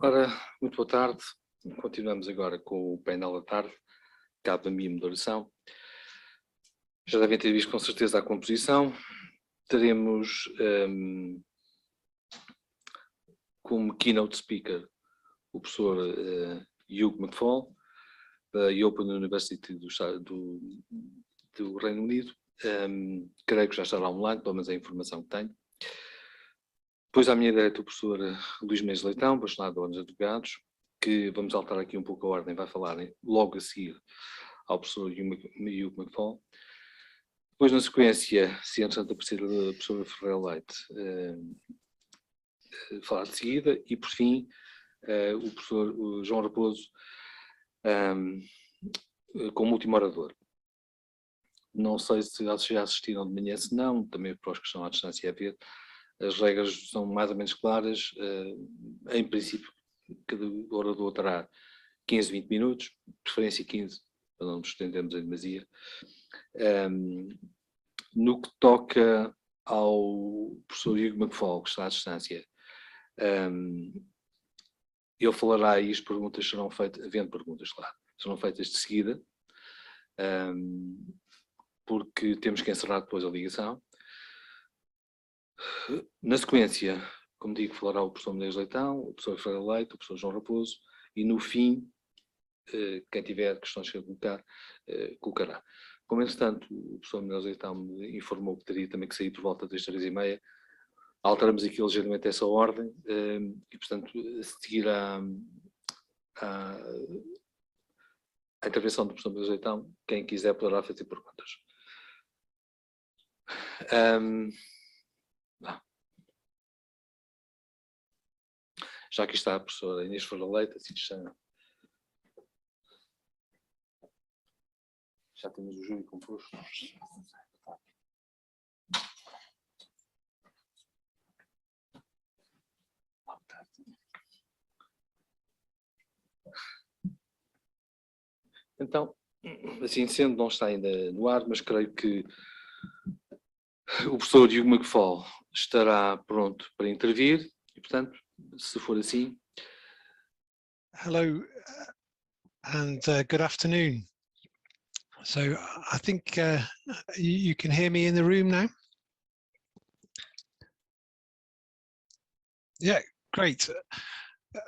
Ora, muito boa tarde. Continuamos agora com o painel da tarde. Cabe a mim a moderação. Já devem ter visto com certeza a composição. Teremos como keynote speaker o professor Hugh McFall, da Open University do Reino Unido. Creio que já estará online, pelo menos é a informação que tenho. Depois à minha direita o professor Luís Mendes Leitão, bacharelado de Ordens de Advogados, que vamos alterar aqui um pouco a ordem, vai falar logo a seguir ao professor Hugh McFall. Depois, na sequência, se antes de aparecer a professora Ferreira Leite, falar de seguida, e por fim, o professor João Raposo, como último orador. Não sei se já assistiram de manhã, se não, também para os que estão à distância a ver. As regras são mais ou menos claras. Em princípio, cada orador terá 15, 20 minutos, de preferência 15, para não nos estendermos em demasia. No que toca ao professor Hugh McFall, que está à distância, ele falará e as perguntas serão feitas, havendo perguntas, claro, serão feitas de seguida, porque temos que encerrar depois a ligação. Na sequência, como digo, falará o professor Mendes Leitão, o professor Ferreira Leite, o professor João Raposo, e no fim, quem tiver questões a colocar, colocará. Como, entretanto, o professor Mendes Leitão me informou que teria também que sair por volta das 3h30, alteramos aqui ligeiramente essa ordem, e, portanto, a seguir à intervenção do professor Mendes Leitão, quem quiser poderá fazer perguntas. Já aqui está a professora Inês Ferreira Leite, assim chama. Já temos o júri composto. Então, assim sendo, não está ainda no ar, mas creio que o professor Hugh McFall estará pronto para intervir e, portanto, se for assim. Hello and good afternoon. So I think you can hear me in the room now. Yeah, great.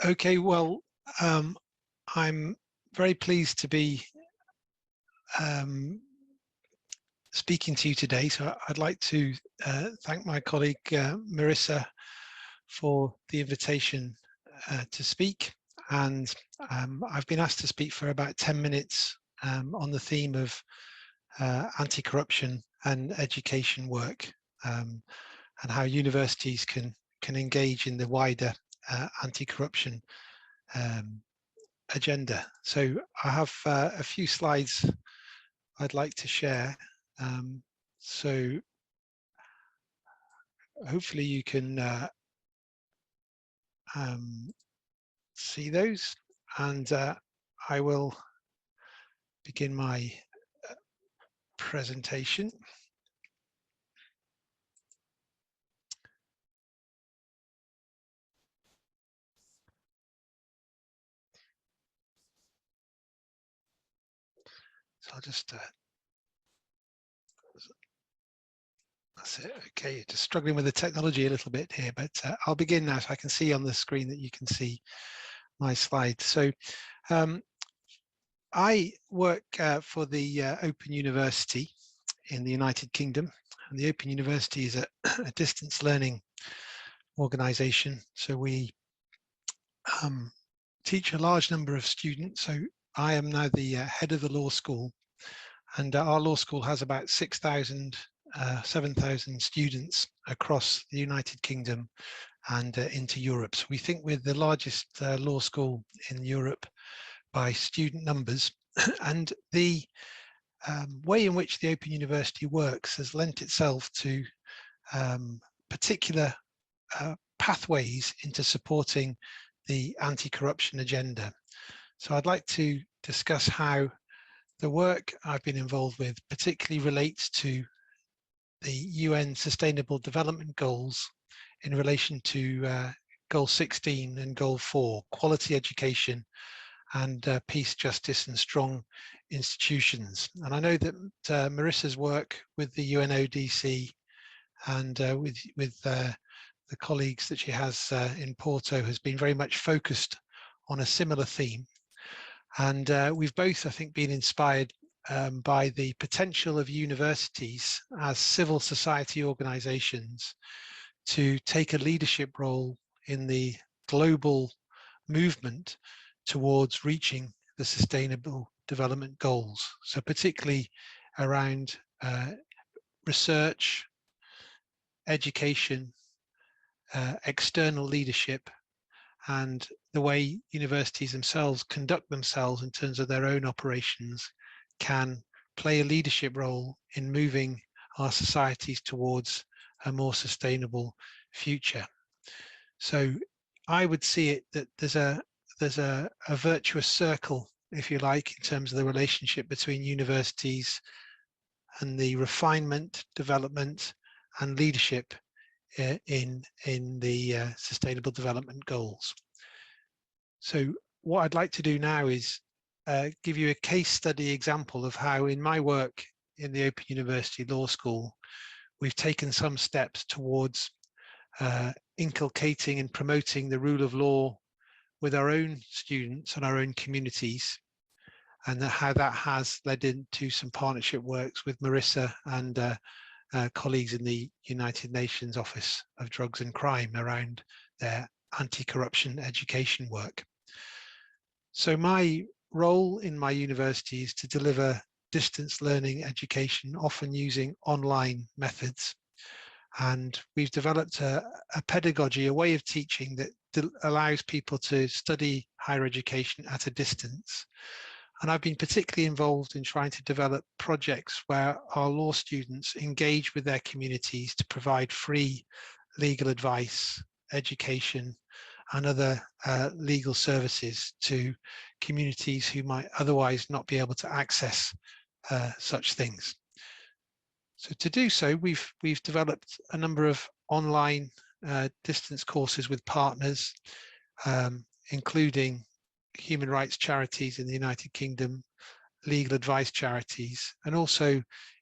Okay, well, I'm very pleased to be speaking to you today. So I'd like to thank my colleague Marissa for the invitation to speak. And I've been asked to speak for about 10 minutes on the theme of anti-corruption and education work, and how universities can engage in the wider anti-corruption agenda. So I have a few slides I'd like to share. So hopefully you can see those, and I will begin my presentation. So I'll just that's it. Okay, just struggling with the technology a little bit here, but I'll begin now, so I can see on the screen that you can see my slides. So I work for the Open University in the United Kingdom, and the Open University is a distance learning organization. So we teach a large number of students. So I am now the head of the law school, and our law school has about 7,000 students across the United Kingdom and into Europe. So we think we're the largest law school in Europe by student numbers, and the way in which the Open University works has lent itself to particular pathways into supporting the anti-corruption agenda. So I'd like to discuss how the work I've been involved with particularly relates to the UN Sustainable Development Goals in relation to Goal 16 and Goal 4, quality education and peace, justice and strong institutions. And I know that Marissa's work with the UNODC and with the colleagues that she has in Porto has been very much focused on a similar theme. And we've both, I think, been inspired by the potential of universities as civil society organizations to take a leadership role in the global movement towards reaching the Sustainable Development Goals. So particularly around research, education, external leadership, and the way universities themselves conduct themselves in terms of their own operations can play a leadership role in moving our societies towards a more sustainable future. So I would see it that there's a virtuous circle, if you like, in terms of the relationship between universities and the refinement, development and leadership in the Sustainable Development Goals. So what I'd like to do now is give you a case study example of how in my work in the Open University Law School, we've taken some steps towards inculcating and promoting the rule of law with our own students and our own communities, and how that has led into some partnership works with Marissa and colleagues in the United Nations Office of Drugs and Crime around their anti-corruption education work. So my role in my university is to deliver distance learning education, often using online methods. And we've developed a pedagogy, a way of teaching that allows people to study higher education at a distance. And I've been particularly involved in trying to develop projects where our law students engage with their communities to provide free legal advice, education, and other legal services to communities who might otherwise not be able to access such things. So to do so, we've developed a number of online distance courses with partners, including human rights charities in the United Kingdom, legal advice charities, and also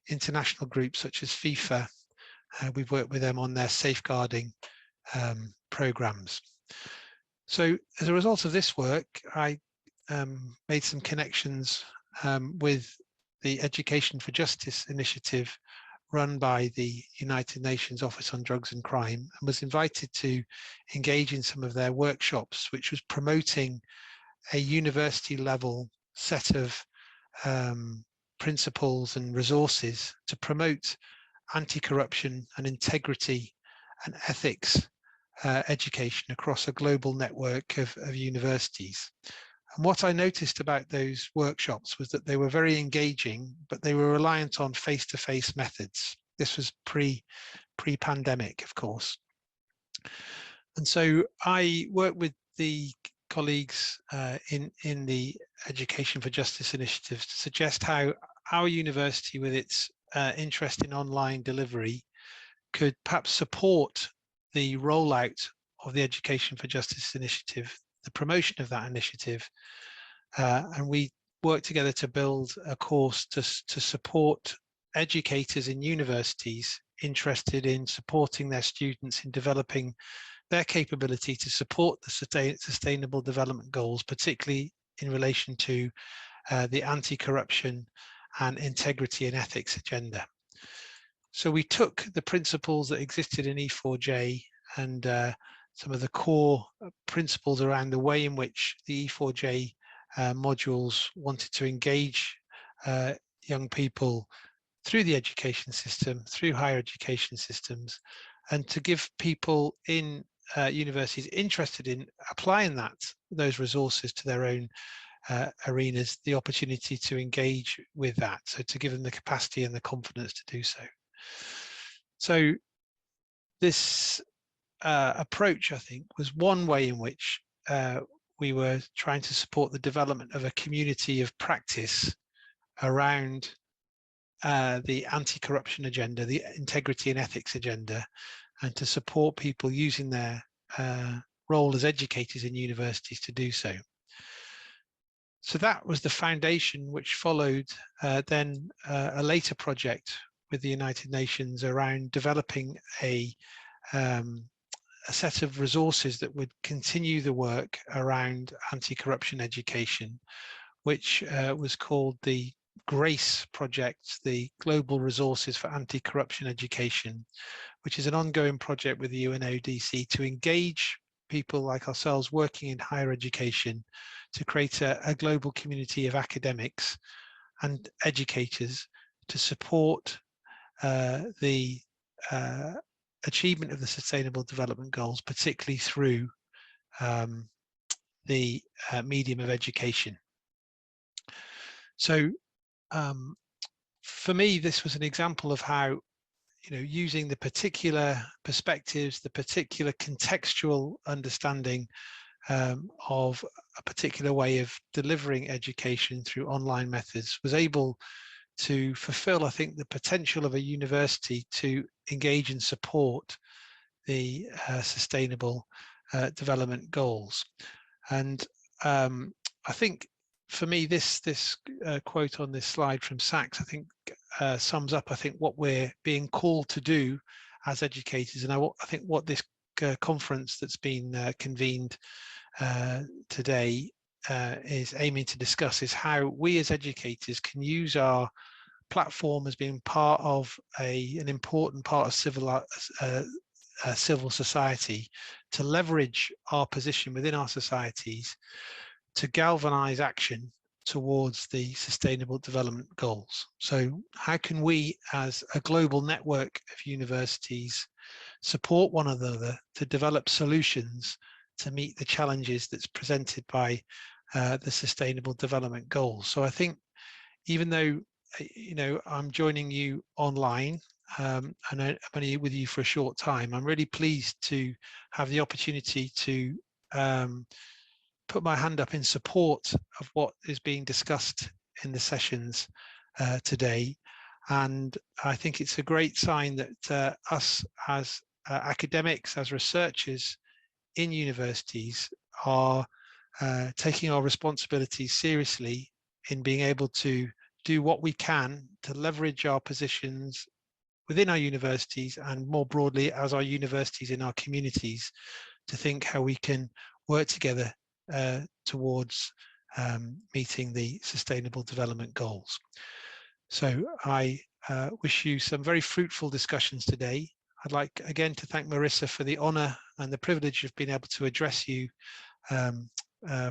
international groups such as FIFA. We've worked with them on their safeguarding programs. So as a result of this work, I made some connections with the Education for Justice initiative run by the United Nations Office on Drugs and Crime, and was invited to engage in some of their workshops, which was promoting a university level set of principles and resources to promote anti-corruption and integrity and ethics education across a global network of universities. And what I noticed about those workshops was that they were very engaging, but they were reliant on face-to-face methods. This was pre-pandemic, of course. And so I worked with the colleagues in the Education for Justice initiative to suggest how our university, with its interest in online delivery, could perhaps support the rollout of the Education for Justice initiative, the promotion of that initiative, and we worked together to build a course to support educators in universities interested in supporting their students in developing their capability to support the Sustainable Development Goals, particularly in relation to the anti-corruption and integrity and ethics agenda. So we took the principles that existed in E4J and some of the core principles around the way in which the E4J modules wanted to engage young people through the education system, through higher education systems, and to give people in universities interested in applying those resources to their own arenas the opportunity to engage with that, so to give them the capacity and the confidence to do so. So this approach, I think, was one way in which we were trying to support the development of a community of practice around the anti-corruption agenda, the integrity and ethics agenda, and to support people using their role as educators in universities to do so. So that was the foundation which followed then a later project with the United Nations around developing a set of resources that would continue the work around anti-corruption education, which was called the GRACE project, the Global Resources for Anti-Corruption Education, which is an ongoing project with the UNODC to engage people like ourselves working in higher education to create a global community of academics and educators to support the achievement of the Sustainable Development Goals, particularly through the medium of education. So for me, this was an example of how, using the particular perspectives, the particular contextual understanding of a particular way of delivering education through online methods, was able to fulfill, I think, the potential of a university to engage and support the Sustainable Development Goals. And I think for me, this quote on this slide from Sachs, I think sums up, I think, what we're being called to do as educators. And I think what this conference that's been convened today is aiming to discuss is how we as educators can use our platform as being part of an important part of civil society to leverage our position within our societies to galvanize action towards the Sustainable Development Goals. So how can we as a global network of universities support one another to develop solutions to meet the challenges that's presented by the Sustainable Development Goals? So I think even though I'm joining you online and I'm only with you for a short time, I'm really pleased to have the opportunity to put my hand up in support of what is being discussed in the sessions today. And I think it's a great sign that us as academics, as researchers in universities are taking our responsibilities seriously in being able to do what we can to leverage our positions within our universities and more broadly as our universities in our communities to think how we can work together towards meeting the Sustainable Development Goals. So I wish you some very fruitful discussions today. I'd like again to thank Marissa for the honour and the privilege of being able to address you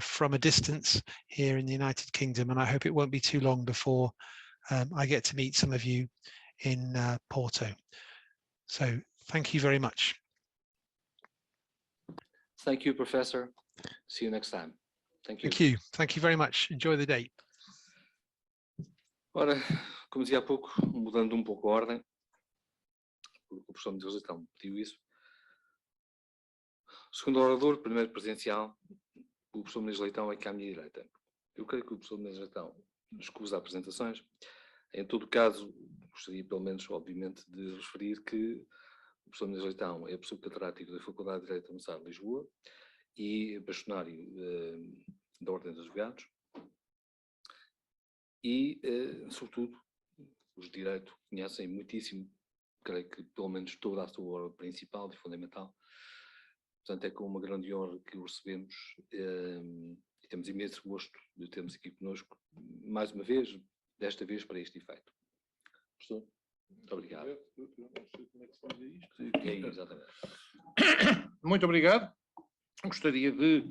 from a distance here in the United Kingdom, and I hope it won't be too long before I get to meet some of you in Porto. So thank you very much. Thank you, Professor. See you next time. Thank you. Thank you. Thank you very much. Enjoy the day. Ora, como dizia há pouco, mudando um pouco a ordem, porque o professor Medeiros Leitão pediu isso. O segundo orador, primeiro presencial, o professor Medeiros Leitão é aqui à minha direita. Eu creio que o professor Medeiros Leitão escusa apresentações. Em todo caso, gostaria pelo menos, obviamente, de referir que o professor Medeiros Leitão é professor catedrático da Faculdade de Direito da Universidade de Lisboa e bastonário da Ordem dos Advogados. E, sobretudo, os de Direito conhecem muitíssimo, creio que pelo menos toda a sua obra principal e fundamental. Portanto, é com uma grande honra que o recebemos e temos imenso gosto de termos aqui conosco, mais uma vez, desta vez para este efeito. Professor, muito obrigado. É, exatamente. Muito obrigado. Gostaria de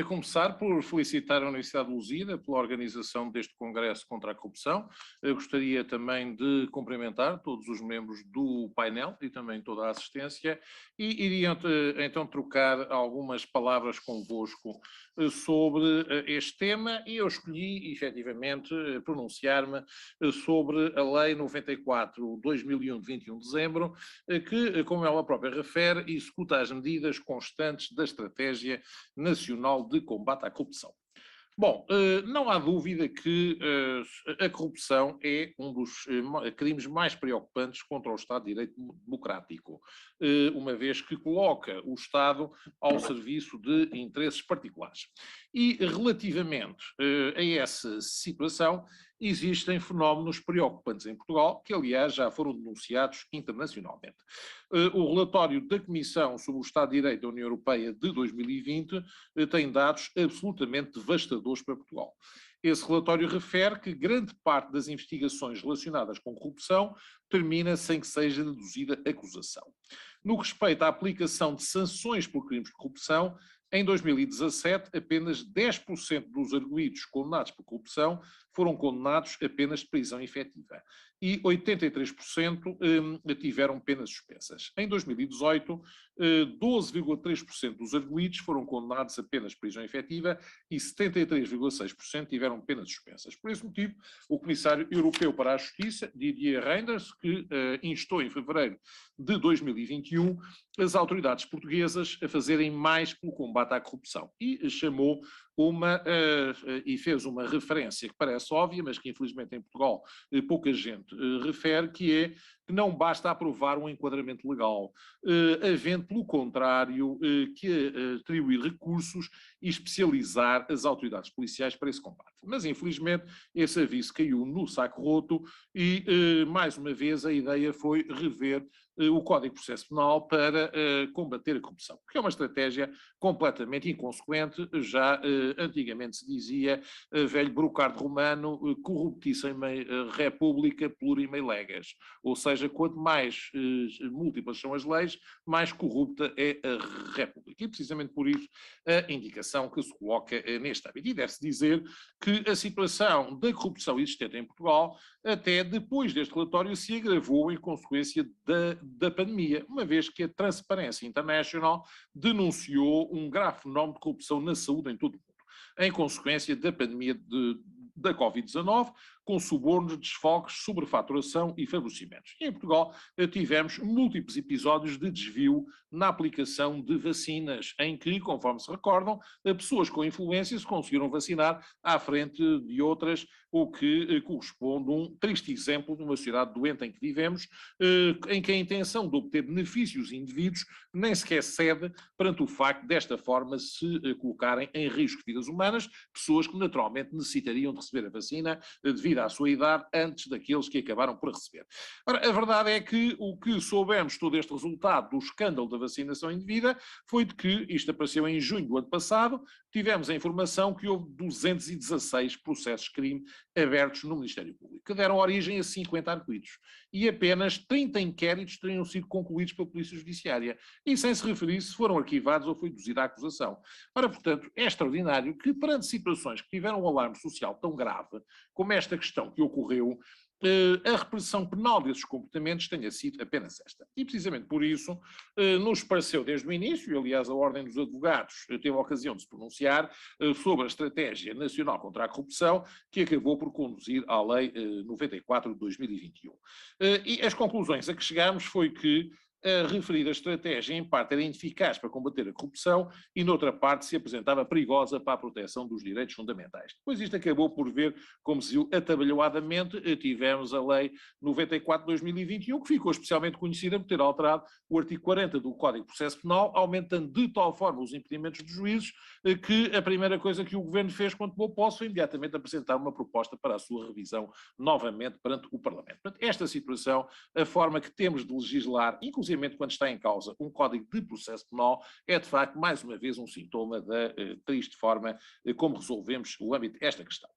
começar por felicitar a Universidade de Lusíada pela organização deste Congresso contra a Corrupção. Gostaria também de cumprimentar todos os membros do painel e também toda a assistência e iria então trocar algumas palavras convosco sobre este tema e eu escolhi efetivamente pronunciar-me sobre a Lei 94/2001 de 21 de dezembro que, como ela própria refere, executa as medidas constantes da Estratégia Nacional de Combate à Corrupção. Bom, não há dúvida que a corrupção é um dos crimes mais preocupantes contra o Estado de Direito democrático, uma vez que coloca o Estado ao serviço de interesses particulares. E relativamente a essa situação, existem fenómenos preocupantes em Portugal, que aliás já foram denunciados internacionalmente. O relatório da Comissão sobre o Estado de Direito da União Europeia de 2020 tem dados absolutamente devastadores para Portugal. Esse relatório refere que grande parte das investigações relacionadas com corrupção termina sem que seja deduzida acusação. No que respeita à aplicação de sanções por crimes de corrupção, em 2017, apenas 10% dos arguidos condenados por corrupção foram condenados apenas de prisão efetiva e 83% tiveram penas suspensas. Em 2018, 12,3% dos arguidos foram condenados apenas de prisão efetiva e 73,6% tiveram penas suspensas. Por esse motivo, o Comissário Europeu para a Justiça, Didier Reynders, que instou em fevereiro de 2021 as autoridades portuguesas a fazerem mais pelo combate à corrupção e chamou e fez uma referência que parece óbvia, mas que infelizmente em Portugal pouca gente refere, que é que não basta aprovar um enquadramento legal, havendo, pelo contrário, que atribuir recursos e especializar as autoridades policiais para esse combate. Mas, infelizmente, esse aviso caiu no saco roto e, mais uma vez, a ideia foi rever o Código de Processo Penal para combater a corrupção, que é uma estratégia completamente inconsequente. Já antigamente se dizia, velho brocardo romano, corruptissem república plurima leges, ou seja, quanto mais múltiplas são as leis, mais corrupta é a república. E precisamente por isso a indicação que se coloca neste âmbito. E deve-se dizer que a situação da corrupção existente em Portugal, até depois deste relatório, se agravou em consequência da pandemia, uma vez que a Transparency International denunciou um grave fenómeno de corrupção na saúde em todo o mundo, em consequência da pandemia da Covid-19, com subornos, desfalques, sobrefaturação e favorecimentos. E em Portugal tivemos múltiplos episódios de desvio na aplicação de vacinas, em que, conforme se recordam, pessoas com influência se conseguiram vacinar à frente de outras, o que corresponde a um triste exemplo de uma sociedade doente em que vivemos, em que a intenção de obter benefícios indevidos nem sequer cede perante o facto de, desta forma, se colocarem em risco vidas humanas, pessoas que naturalmente necessitariam de receber a vacina devido à sua idade antes daqueles que acabaram por receber. Ora, a verdade é que o que soubemos todo este resultado do escândalo da vacinação indevida foi de que, isto apareceu em junho do ano passado, tivemos a informação que houve 216 processos de crime abertos no Ministério Público, que deram origem a 50 arguidos. E apenas 30 inquéritos teriam sido concluídos pela Polícia Judiciária. E sem se referir se foram arquivados ou foi deduzida a acusação. Ora, portanto, é extraordinário que, perante situações que tiveram um alarme social tão grave, como esta questão que ocorreu, a repressão penal desses comportamentos tenha sido apenas esta. E precisamente por isso nos pareceu desde o início, e aliás a Ordem dos Advogados teve a ocasião de se pronunciar sobre a Estratégia Nacional contra a Corrupção, que acabou por conduzir à Lei 94 de 2021. E as conclusões a que chegámos foi que a referida estratégia, em parte, era ineficaz para combater a corrupção e, noutra parte, se apresentava perigosa para a proteção dos direitos fundamentais. Depois isto acabou por ver, como se viu, atabalhoadamente, tivemos a Lei 94 de 2021, que ficou especialmente conhecida por ter alterado o artigo 40 do Código de Processo Penal, aumentando de tal forma os impedimentos dos juízes, que a primeira coisa que o Governo fez quando tomou posse foi imediatamente apresentar uma proposta para a sua revisão novamente perante o Parlamento. Portanto, esta situação, a forma que temos de legislar, inclusive quando está em causa um Código de Processo Penal, é de facto, mais uma vez, um sintoma da triste forma como resolvemos o âmbito desta questão.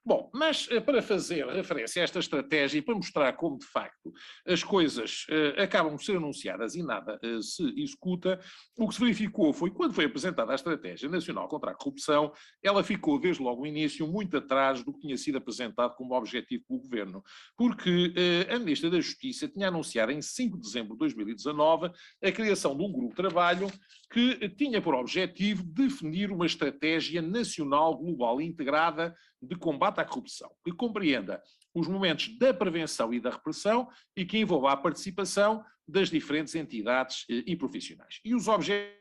Bom, mas para fazer referência a esta estratégia e para mostrar como, de facto, as coisas acabam por ser anunciadas e nada se executa, o que se verificou foi, quando foi apresentada a Estratégia Nacional contra a Corrupção, ela ficou, desde logo o início, muito atrás do que tinha sido apresentado como objetivo pelo Governo, porque a Ministra da Justiça tinha anunciado em 5 de dezembro de 2019 a criação de um grupo de trabalho que tinha por objetivo definir uma estratégia nacional global integrada de combate à corrupção, que compreenda os momentos da prevenção e da repressão e que envolva a participação das diferentes entidades e profissionais. E os objetivos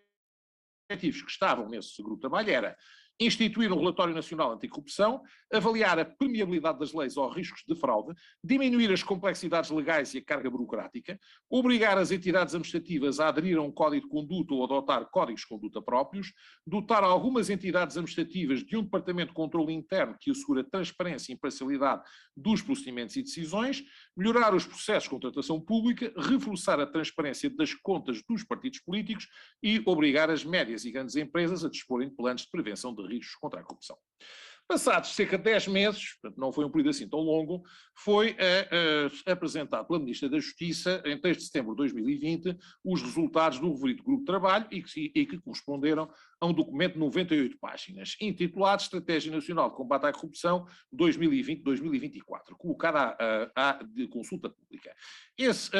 que estavam nesse grupo de trabalho era instituir um relatório nacional anticorrupção, avaliar a permeabilidade das leis aos riscos de fraude, diminuir as complexidades legais e a carga burocrática, obrigar as entidades administrativas a aderir a um código de conduta ou adotar códigos de conduta próprios, dotar algumas entidades administrativas de um departamento de controle interno que assegura transparência e imparcialidade dos procedimentos e decisões, melhorar os processos de contratação pública, reforçar a transparência das contas dos partidos políticos e obrigar as médias e grandes empresas a disporem de planos de prevenção de riscos contra a corrupção. Passados cerca de 10 meses, portanto não foi um período assim tão longo, foi apresentado pela Ministra da Justiça, em 3 de setembro de 2020, os resultados do referido grupo de trabalho e que corresponderam a um documento de 98 páginas, intitulado Estratégia Nacional de Combate à Corrupção 2020-2024, colocada de consulta pública. Esse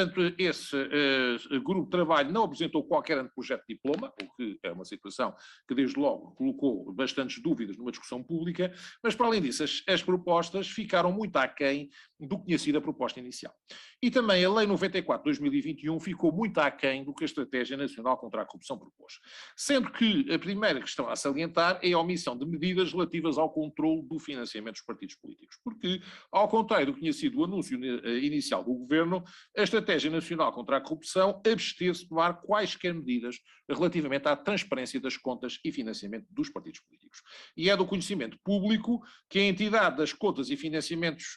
grupo de trabalho não apresentou qualquer anteprojeto de diploma, o que é uma situação que desde logo colocou bastantes dúvidas numa discussão pública, mas para além disso as propostas ficaram muito aquém do que tinha sido a proposta inicial. E também a Lei 94 de 2021 ficou muito aquém do que a Estratégia Nacional contra a Corrupção propôs. Sendo que a primeira questão a salientar é a omissão de medidas relativas ao controle do financiamento dos partidos políticos. Porque, ao contrário do que tinha sido o anúncio inicial do Governo, a Estratégia Nacional contra a Corrupção absteve-se de tomar quaisquer medidas relativamente à transparência das contas e financiamento dos partidos políticos. E é do conhecimento público que a entidade das contas e financiamentos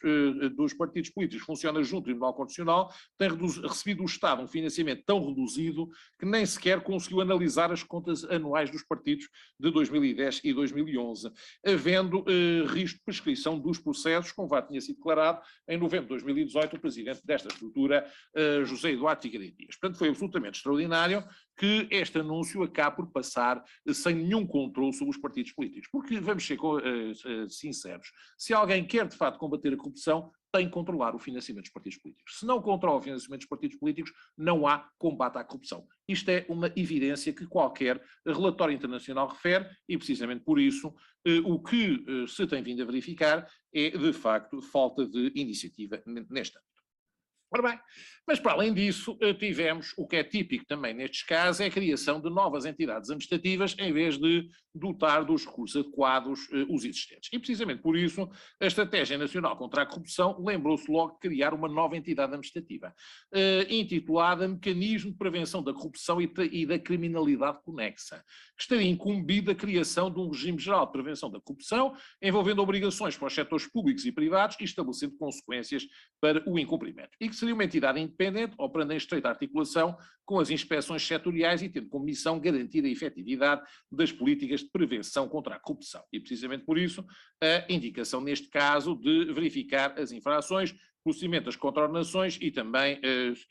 dos partidos políticos funciona junto ao Tribunal Constitucional, tem recebido do Estado um financiamento tão reduzido que nem sequer conseguiu analisar as contas anuais dos partidos de 2010 e 2011, havendo risco de prescrição dos processos, como já tinha sido declarado em novembro de 2018 o presidente desta estrutura, José Eduardo Figueiredo Dias. Portanto, foi absolutamente extraordinário que este anúncio acabe por passar sem nenhum controle sobre os partidos políticos. Porque, vamos ser sinceros, se alguém quer de facto combater a corrupção, tem que controlar o financiamento dos partidos políticos. Se não controla o financiamento dos partidos políticos, não há combate à corrupção. Isto é uma evidência que qualquer relatório internacional refere e, precisamente por isso, o que se tem vindo a verificar é, de facto, falta de iniciativa neste âmbito. Ora bem, mas para além disso, tivemos o que é típico também nestes casos, é a criação de novas entidades administrativas em vez de dotar dos recursos adequados os existentes. E precisamente por isso, a Estratégia Nacional contra a Corrupção lembrou-se logo de criar uma nova entidade administrativa, intitulada Mecanismo de Prevenção da Corrupção e da Criminalidade Conexa, que estaria incumbida a criação de um regime geral de prevenção da corrupção, envolvendo obrigações para os setores públicos e privados e estabelecendo consequências para o incumprimento. E que seria uma entidade independente, operando em estreita articulação com as inspeções setoriais e tendo como missão garantir a efetividade das políticas de prevenção contra a corrupção. E precisamente por isso a indicação neste caso de verificar as infrações, procedimento das contraordenações e também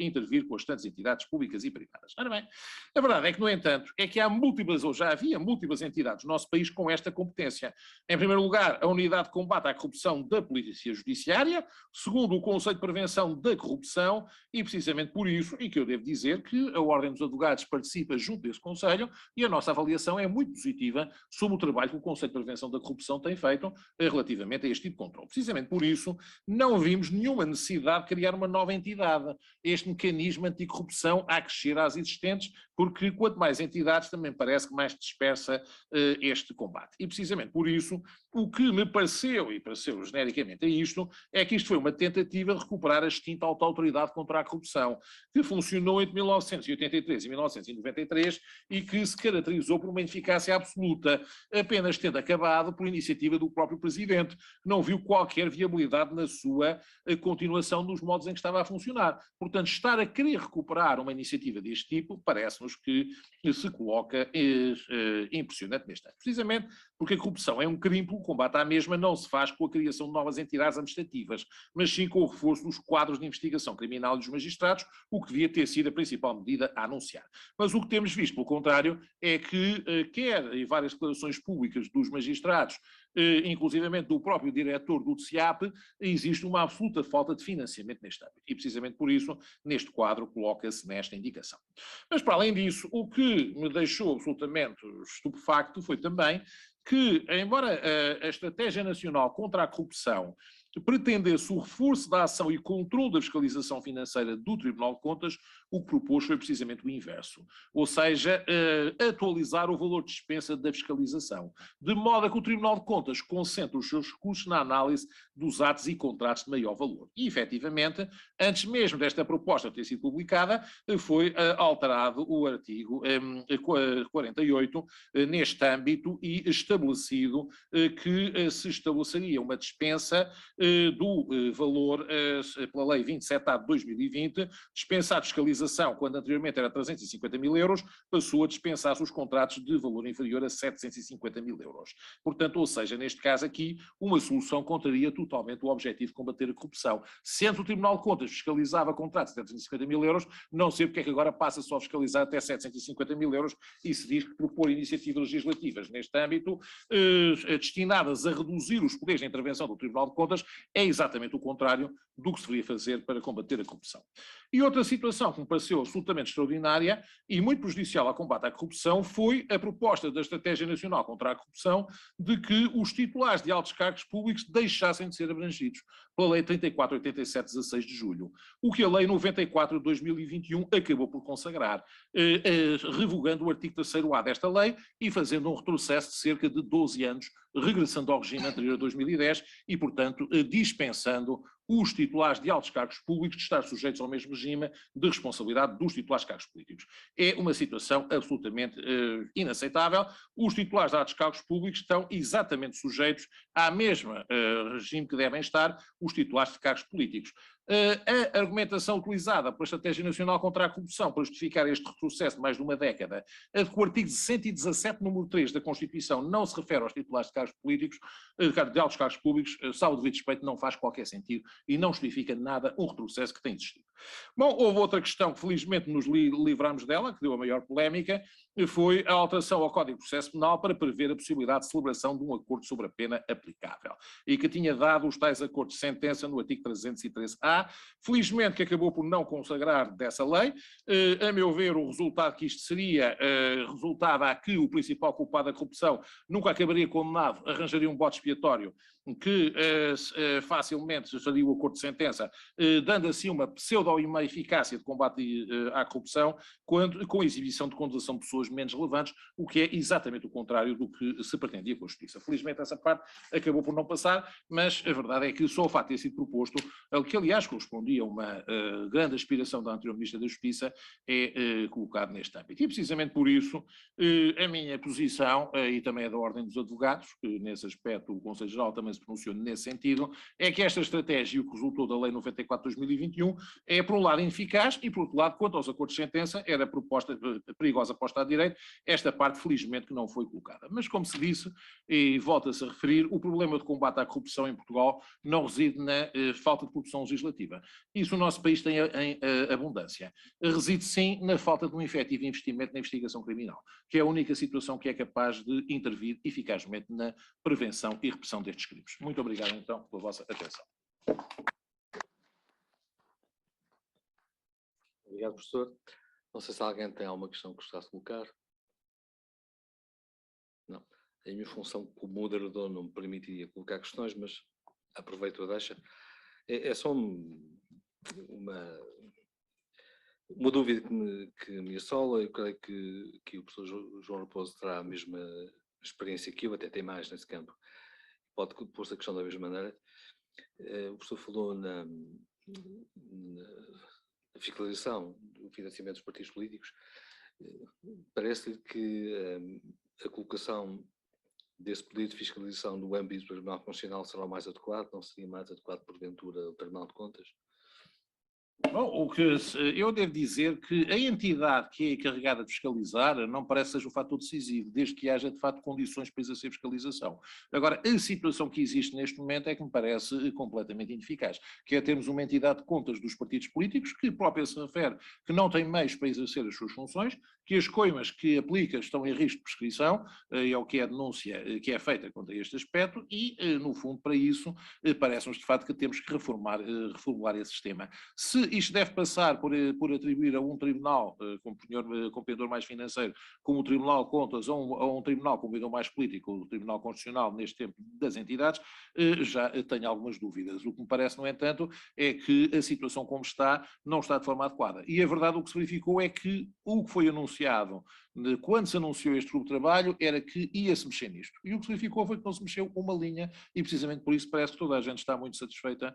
intervir com as tantas entidades públicas e privadas. Ora bem, a verdade é que, no entanto, é que há múltiplas, ou já havia múltiplas entidades no nosso país com esta competência. Em primeiro lugar, a Unidade de Combate à Corrupção da Polícia Judiciária, segundo, o Conselho de Prevenção da Corrupção, e precisamente por isso, e que eu devo dizer que a Ordem dos Advogados participa junto desse Conselho, e a nossa avaliação é muito positiva sobre o trabalho que o Conselho de Prevenção da Corrupção tem feito relativamente a este tipo de controle. Precisamente por isso, não vimos nenhuma necessidade de criar uma nova entidade. Este mecanismo anticorrupção há que crescer às existentes, porque quanto mais entidades também parece que mais dispersa este combate. E precisamente por isso, o que me pareceu, e pareceu genericamente a isto, é que isto foi uma tentativa de recuperar a extinta autoridade contra a corrupção, que funcionou entre 1983 e 1993 e que se caracterizou por uma ineficácia absoluta, apenas tendo acabado por iniciativa do próprio Presidente, que não viu qualquer viabilidade na sua continuação dos modos em que estava a funcionar. Portanto, estar a querer recuperar uma iniciativa deste tipo parece-nos que se coloca impressionante neste ano. Precisamente porque a corrupção é um crime, o combate à mesma não se faz com a criação de novas entidades administrativas, mas sim com o reforço dos quadros de investigação criminal dos magistrados, o que devia ter sido a principal medida a anunciar. Mas o que temos visto, pelo contrário, é que, quer em várias declarações públicas dos magistrados, inclusivamente do próprio diretor do DCAP, existe uma absoluta falta de financiamento neste âmbito. E precisamente por isso, neste quadro, coloca-se nesta indicação. Mas para além disso, o que me deixou absolutamente estupefacto foi também que, embora a Estratégia Nacional contra a Corrupção pretendesse o reforço da ação e controle da fiscalização financeira do Tribunal de Contas, o que propôs foi precisamente o inverso. Ou seja, atualizar o valor de dispensa da fiscalização, de modo a que o Tribunal de Contas concentre os seus recursos na análise dos atos e contratos de maior valor. E, efetivamente, antes mesmo desta proposta ter sido publicada, foi alterado o artigo 48 neste âmbito e estabelecido que se estabeleceria uma dispensa do valor, pela Lei 27A de 2020, dispensar fiscalização, quando anteriormente era 350 mil euros, passou a dispensar-se os contratos de valor inferior a 750 mil euros. Portanto, ou seja, neste caso aqui, uma solução contraria totalmente o objetivo de combater a corrupção. Sendo o Tribunal de Contas fiscalizava contratos de 750 mil euros, não sei porque é que agora passa só a fiscalizar até 750 mil euros e se diz que propor iniciativas legislativas neste âmbito destinadas a reduzir os poderes de intervenção do Tribunal de Contas é exatamente o contrário do que se deveria fazer para combater a corrupção. E outra situação que me pareceu absolutamente extraordinária e muito prejudicial ao combate à corrupção foi a proposta da Estratégia Nacional contra a Corrupção de que os titulares de altos cargos públicos deixassem de ser abrangidos pela Lei 3487 de 16 de julho, o que a Lei 94 de 2021 acabou por consagrar, revogando o artigo 3º-A desta lei e fazendo um retrocesso de cerca de 12 anos, regressando ao regime anterior a 2010 e, portanto, dispensando os titulares de altos cargos públicos de estar sujeitos ao mesmo regime de responsabilidade dos titulares de cargos políticos. É uma situação absolutamente inaceitável. Os titulares de altos cargos públicos estão exatamente sujeitos ao mesmo regime que devem estar os titulares de cargos políticos. A argumentação utilizada pela Estratégia Nacional contra a Corrupção para justificar este retrocesso de mais de uma década, a de que o artigo 117, número 3 da Constituição não se refere aos titulares de cargos políticos, de altos cargos públicos, salvo devido respeito, não faz qualquer sentido e não justifica nada um retrocesso que tem existido. Bom, houve outra questão que felizmente nos livramos dela, que deu a maior polémica, foi a alteração ao Código de Processo Penal para prever a possibilidade de celebração de um acordo sobre a pena aplicável e que tinha dado os tais acordos de sentença no artigo 313-A, felizmente que acabou por não consagrar dessa lei. A meu ver, o resultado que isto seria resultava a que o principal culpado da corrupção nunca acabaria condenado, arranjaria um bode expiatório que facilmente faria o acordo de sentença, dando assim uma pseudo-eficácia de combate à corrupção, com a exibição de condenação de pessoas menos relevantes, o que é exatamente o contrário do que se pretendia com a justiça. Felizmente essa parte acabou por não passar, mas a verdade é que só o facto de ter sido proposto, que aliás correspondia a uma grande aspiração da anterior Ministra da Justiça, é colocado neste âmbito. E precisamente por isso a minha posição, e também a da Ordem dos Advogados, que nesse aspecto o Conselho Geral também se pronunciou nesse sentido, é que esta estratégia, o que resultou da Lei 94 de 2021, é por um lado ineficaz e por outro lado, quanto aos acordos de sentença, era proposta perigosa para o Estado de Direito, esta parte felizmente que não foi colocada. Mas como se disse, e volta-se a referir, o problema de combate à corrupção em Portugal não reside na falta de produção legislativa. Isso o nosso país tem em abundância. Reside sim na falta de um efetivo investimento na investigação criminal, que é a única situação que é capaz de intervir eficazmente na prevenção e repressão destes crimes. Muito obrigado então pela vossa atenção. Obrigado, professor. Não sei se alguém tem alguma questão que gostasse de colocar. Não. A minha função como moderador não me permitiria colocar questões, mas aproveito a deixa. É só uma dúvida que me assola. Eu creio que o professor João Raposo terá a mesma experiência que eu, até tem mais nesse campo. Pode pôr-se a questão da mesma maneira. O professor falou na fiscalização do financiamento dos partidos políticos. Parece-lhe que a colocação desse pedido de fiscalização no âmbito do Tribunal Constitucional será o mais adequado? Não seria mais adequado, porventura, o Tribunal de Contas? Bom, eu devo dizer que a entidade que é encarregada de fiscalizar não parece que seja o fator decisivo, desde que haja de facto condições para exercer fiscalização. Agora, a situação que existe neste momento é que me parece completamente ineficaz, que é termos uma entidade de contas dos partidos políticos que própria se refere que não tem meios para exercer as suas funções que as coimas que aplica estão em risco de prescrição, é o que é a denúncia que é feita contra este aspecto e, no fundo, para isso, parece-nos de facto que temos que reformular esse sistema. Se isto deve passar por atribuir a um tribunal com pendor mais financeiro, como o Tribunal de Contas, ou a um tribunal com pendor mais político, o Tribunal Constitucional, neste tempo das entidades, já tenho algumas dúvidas. O que me parece, no entanto, é que a situação como está, não está de forma adequada. E a verdade, o que se verificou é que o que foi anunciado quando se anunciou este grupo de trabalho era que ia-se mexer nisto. E o que se verificou foi que não se mexeu uma linha e precisamente por isso parece que toda a gente está muito satisfeita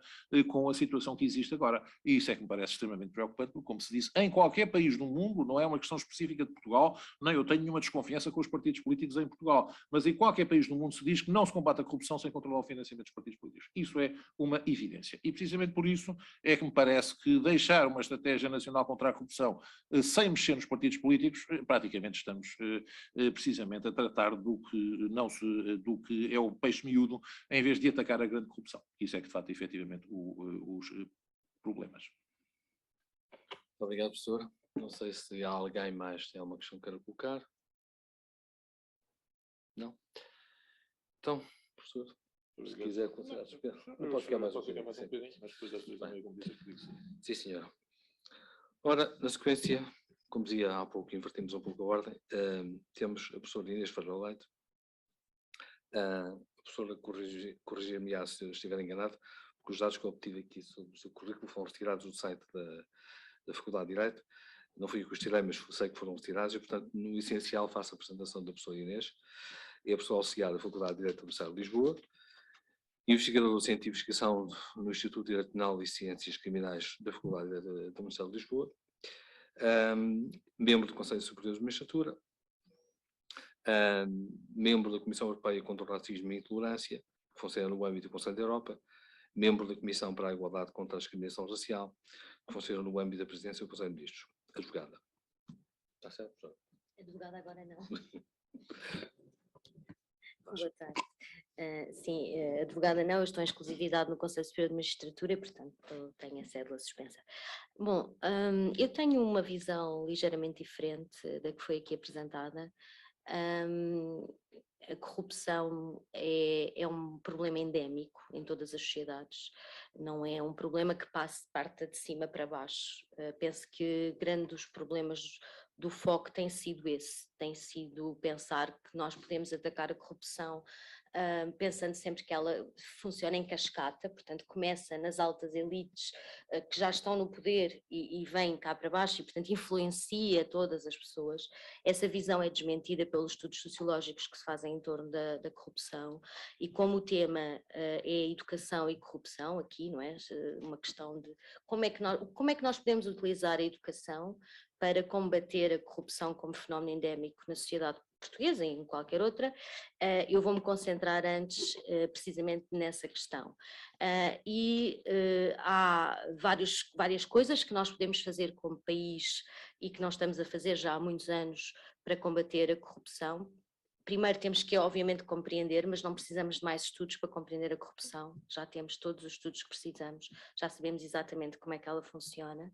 com a situação que existe agora. E isso é que me parece extremamente preocupante, porque, como se disse, em qualquer país do mundo, não é uma questão específica de Portugal, nem eu tenho nenhuma desconfiança com os partidos políticos em Portugal, mas em qualquer país do mundo se diz que não se combate a corrupção sem controlar o financiamento dos partidos políticos. Isso é uma evidência. E precisamente por isso é que me parece que deixar uma estratégia nacional contra a corrupção sem mexer nos partidos políticos, praticamente estamos precisamente a tratar do que é o peixe miúdo, em vez de atacar a grande corrupção. Isso é que, de facto, efetivamente, os problemas. Obrigado, professor. Não sei se há alguém mais tem alguma questão que queira colocar. Não? Então, professor, se quiser considerar suspenso. Não pode ficar mais um bocadinho. Mas depois as duas também, como disse, Sim, senhor. Ora, na sequência, como dizia há pouco, invertimos um pouco a ordem, temos a professora Inês Ferreira Leite. A professora corrigir-me se eu estiver enganado, porque os dados que eu obtive aqui sobre o seu currículo foram retirados do site da Faculdade de Direito. Não fui eu que os tirei, mas sei que foram retirados e, portanto, no essencial faço a apresentação da professora Inês. É a professora auxiliar da Faculdade de Direito da Universidade de Lisboa, investigadora do Centro de Investigação no Instituto de Direito Penal e Ciências Criminais da Faculdade da Universidade de Lisboa, membro do Conselho Superior de Magistratura, membro da Comissão Europeia contra o Racismo e a Intolerância, que funciona no âmbito do Conselho da Europa, membro da Comissão para a Igualdade contra a Discriminação Racial, que funciona no âmbito da Presidência do Conselho de Ministros. Advogada. Está certo, professor? Advogada agora não. Boa tarde. Sim, advogada não, eu estou em exclusividade no Conselho Superior de Magistratura, portanto tenho a cédula suspensa. Bom, eu tenho uma visão ligeiramente diferente da que foi aqui apresentada. A corrupção é um problema endémico em todas as sociedades, não é um problema que parta de cima para baixo. Penso que grande dos problemas do foco tem sido esse, tem sido pensar que nós podemos atacar a corrupção pensando sempre que ela funciona em cascata, portanto começa nas altas elites que já estão no poder e vem cá para baixo e portanto influencia todas as pessoas. Essa visão é desmentida pelos estudos sociológicos que se fazem em torno da corrupção e como o tema é educação e corrupção aqui, não é? Uma questão de como é que nós podemos utilizar a educação para combater a corrupção como fenómeno endémico na sociedade portuguesa e em qualquer outra, eu vou-me concentrar antes precisamente nessa questão. Há várias coisas que nós podemos fazer como país e que nós estamos a fazer já há muitos anos para combater a corrupção. Primeiro temos que, obviamente, compreender, mas não precisamos de mais estudos para compreender a corrupção. Já temos todos os estudos que precisamos, já sabemos exatamente como é que ela funciona.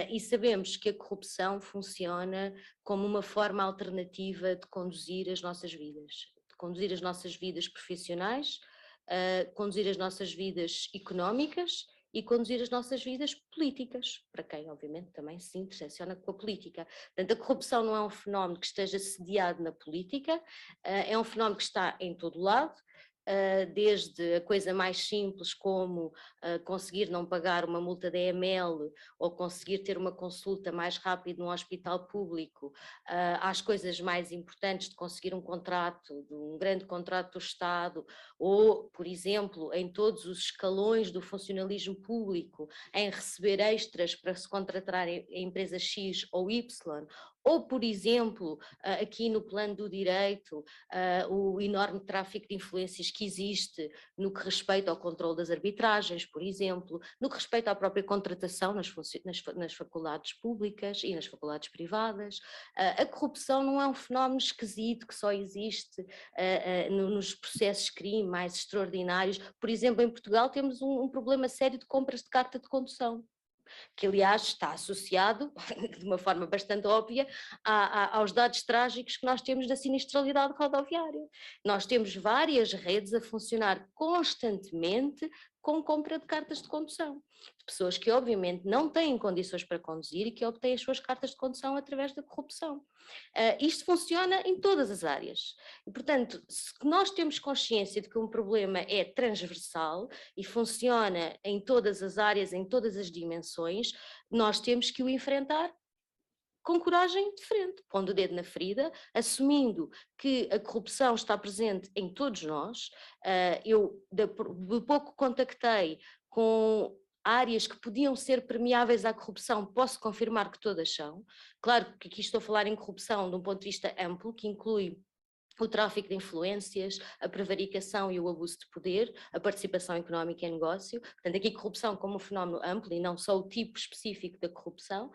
E sabemos que a corrupção funciona como uma forma alternativa de conduzir as nossas vidas profissionais, conduzir as nossas vidas económicas e conduzir as nossas vidas políticas, para quem obviamente também se intersecciona com a política. Portanto, a corrupção não é um fenómeno que esteja sediado na política, é um fenómeno que está em todo lado, desde a coisa mais simples como conseguir não pagar uma multa da EML ou conseguir ter uma consulta mais rápida num hospital público, às coisas mais importantes de conseguir um contrato, de um grande contrato do Estado ou, por exemplo, em todos os escalões do funcionalismo público, em receber extras para se contratar em empresa X ou Y, ou, por exemplo, aqui no plano do direito, o enorme tráfico de influências que existe no que respeita ao controle das arbitragens, por exemplo, no que respeita à própria contratação nas faculdades públicas e nas faculdades privadas. A corrupção não é um fenómeno esquisito que só existe nos processos de crime mais extraordinários. Por exemplo, em Portugal temos um problema sério de compras de carta de condução. que aliás está associado, de uma forma bastante óbvia, aos dados trágicos que nós temos da sinistralidade rodoviária. Nós temos várias redes a funcionar constantemente com compra de cartas de condução, de pessoas que obviamente não têm condições para conduzir e que obtêm as suas cartas de condução através da corrupção. Isto funciona em todas as áreas e, portanto, se nós temos consciência de que um problema é transversal e funciona em todas as áreas, em todas as dimensões, nós temos que o enfrentar com coragem de frente, pondo o dedo na ferida, assumindo que a corrupção está presente em todos nós. Eu de pouco contactei com áreas que podiam ser permeáveis à corrupção, posso confirmar que todas são. Claro que aqui estou a falar em corrupção de um ponto de vista amplo, que inclui o tráfico de influências, a prevaricação e o abuso de poder, a participação económica em negócio. Portanto, aqui corrupção como um fenómeno amplo e não só o tipo específico da corrupção.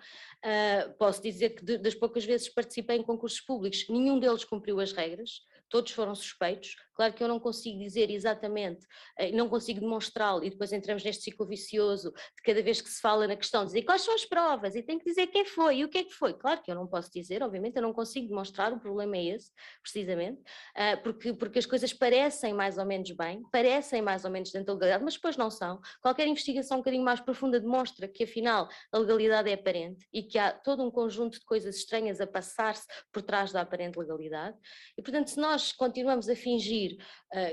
Posso dizer que das poucas vezes participei em concursos públicos, nenhum deles cumpriu as regras, todos foram suspeitos. Claro que eu não consigo dizer exatamente, não consigo demonstrá-lo, e depois entramos neste ciclo vicioso de cada vez que se fala na questão, dizer quais são as provas, e tem que dizer quem foi e o que é que foi. Claro que eu não posso dizer, obviamente, eu não consigo demonstrar, o problema é esse, precisamente, porque as coisas parecem mais ou menos bem, parecem mais ou menos dentro da legalidade, mas depois não são. Qualquer investigação um bocadinho mais profunda demonstra que, afinal, a legalidade é aparente e que há todo um conjunto de coisas estranhas a passar-se por trás da aparente legalidade. E, portanto, se nós continuamos a fingir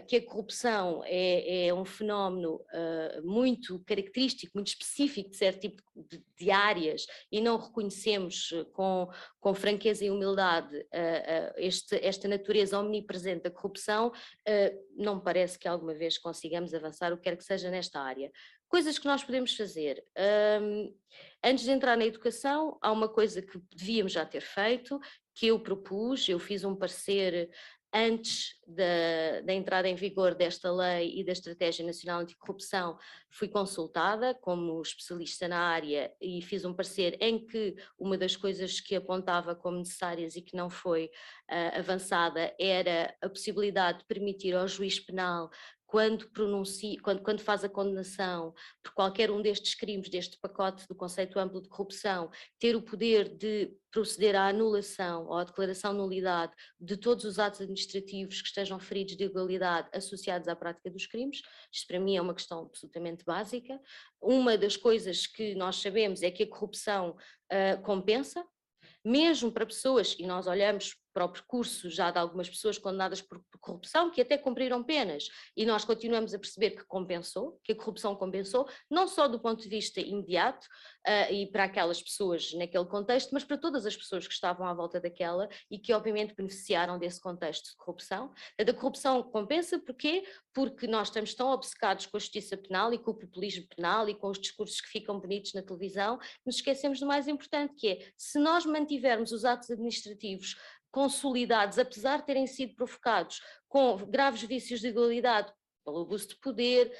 que a corrupção é um fenómeno muito característico, muito específico de certo tipo de áreas e não reconhecemos com franqueza e humildade esta natureza omnipresente da corrupção, não me parece que alguma vez consigamos avançar o que quer que seja nesta área. Coisas que nós podemos fazer. Antes de entrar na educação, há uma coisa que devíamos já ter feito, que eu propus, eu fiz um parecer antes da entrada em vigor desta lei e da Estratégia Nacional Anticorrupção, fui consultada como especialista na área e fiz um parecer em que uma das coisas que apontava como necessárias e que não foi avançada era a possibilidade de permitir ao juiz penal, quando faz a condenação por qualquer um destes crimes, deste pacote do conceito amplo de corrupção, ter o poder de proceder à anulação ou à declaração de nulidade de todos os atos administrativos que estejam feridos de ilegalidade associados à prática dos crimes. Isto para mim é uma questão absolutamente básica. Uma das coisas que nós sabemos é que a corrupção compensa, mesmo para pessoas, e nós olhamos para o percurso já de algumas pessoas condenadas por corrupção, que até cumpriram penas, e nós continuamos a perceber que compensou, que a corrupção compensou, não só do ponto de vista imediato e para aquelas pessoas naquele contexto, mas para todas as pessoas que estavam à volta daquela e que obviamente beneficiaram desse contexto de corrupção. A corrupção compensa porquê? Porque nós estamos tão obcecados com a justiça penal e com o populismo penal e com os discursos que ficam bonitos na televisão, nos esquecemos do mais importante, que é, se nós mantivermos os atos administrativos consolidados, apesar de terem sido provocados com graves vícios de ilegalidade, pelo abuso de poder,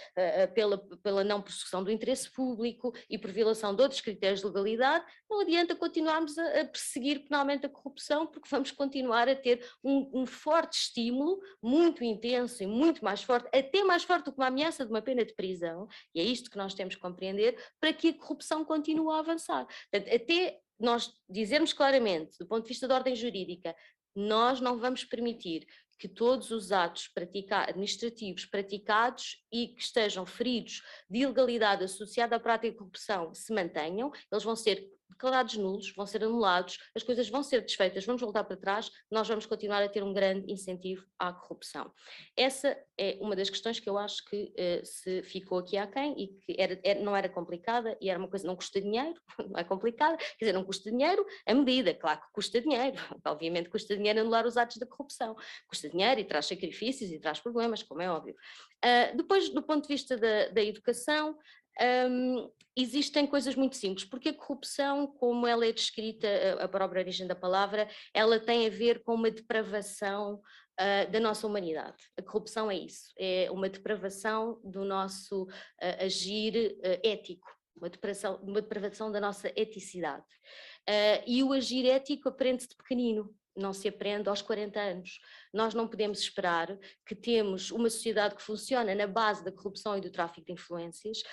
pela não prossecução do interesse público e por violação de outros critérios de legalidade, não adianta continuarmos a perseguir penalmente a corrupção, porque vamos continuar a ter um forte estímulo, muito intenso e muito mais forte, até mais forte do que uma ameaça de uma pena de prisão, e é isto que nós temos que compreender, para que a corrupção continue a avançar. Portanto, até nós dizermos claramente, do ponto de vista da ordem jurídica, nós não vamos permitir que todos os atos administrativos praticados e que estejam feridos de ilegalidade associada à prática de corrupção se mantenham, eles vão ser declarados nulos, vão ser anulados, as coisas vão ser desfeitas, vamos voltar para trás, nós vamos continuar a ter um grande incentivo à corrupção. Essa é uma das questões que eu acho que se ficou aqui aquém e que não era complicada e era uma coisa, não custa dinheiro, não é complicada, quer dizer, não custa dinheiro a medida, claro que custa dinheiro, obviamente custa dinheiro anular os atos da corrupção, custa dinheiro e traz sacrifícios e traz problemas, como é óbvio. Depois, do ponto de vista da educação, existem coisas muito simples, porque a corrupção, como ela é descrita, a própria origem da palavra, ela tem a ver com uma depravação da nossa humanidade. A corrupção é isso, é uma depravação do nosso agir ético, uma depravação da nossa eticidade. E o agir ético aprende-se de pequenino, não se aprende aos 40 anos. Nós não podemos esperar que temos uma sociedade que funciona na base da corrupção e do tráfico de influências,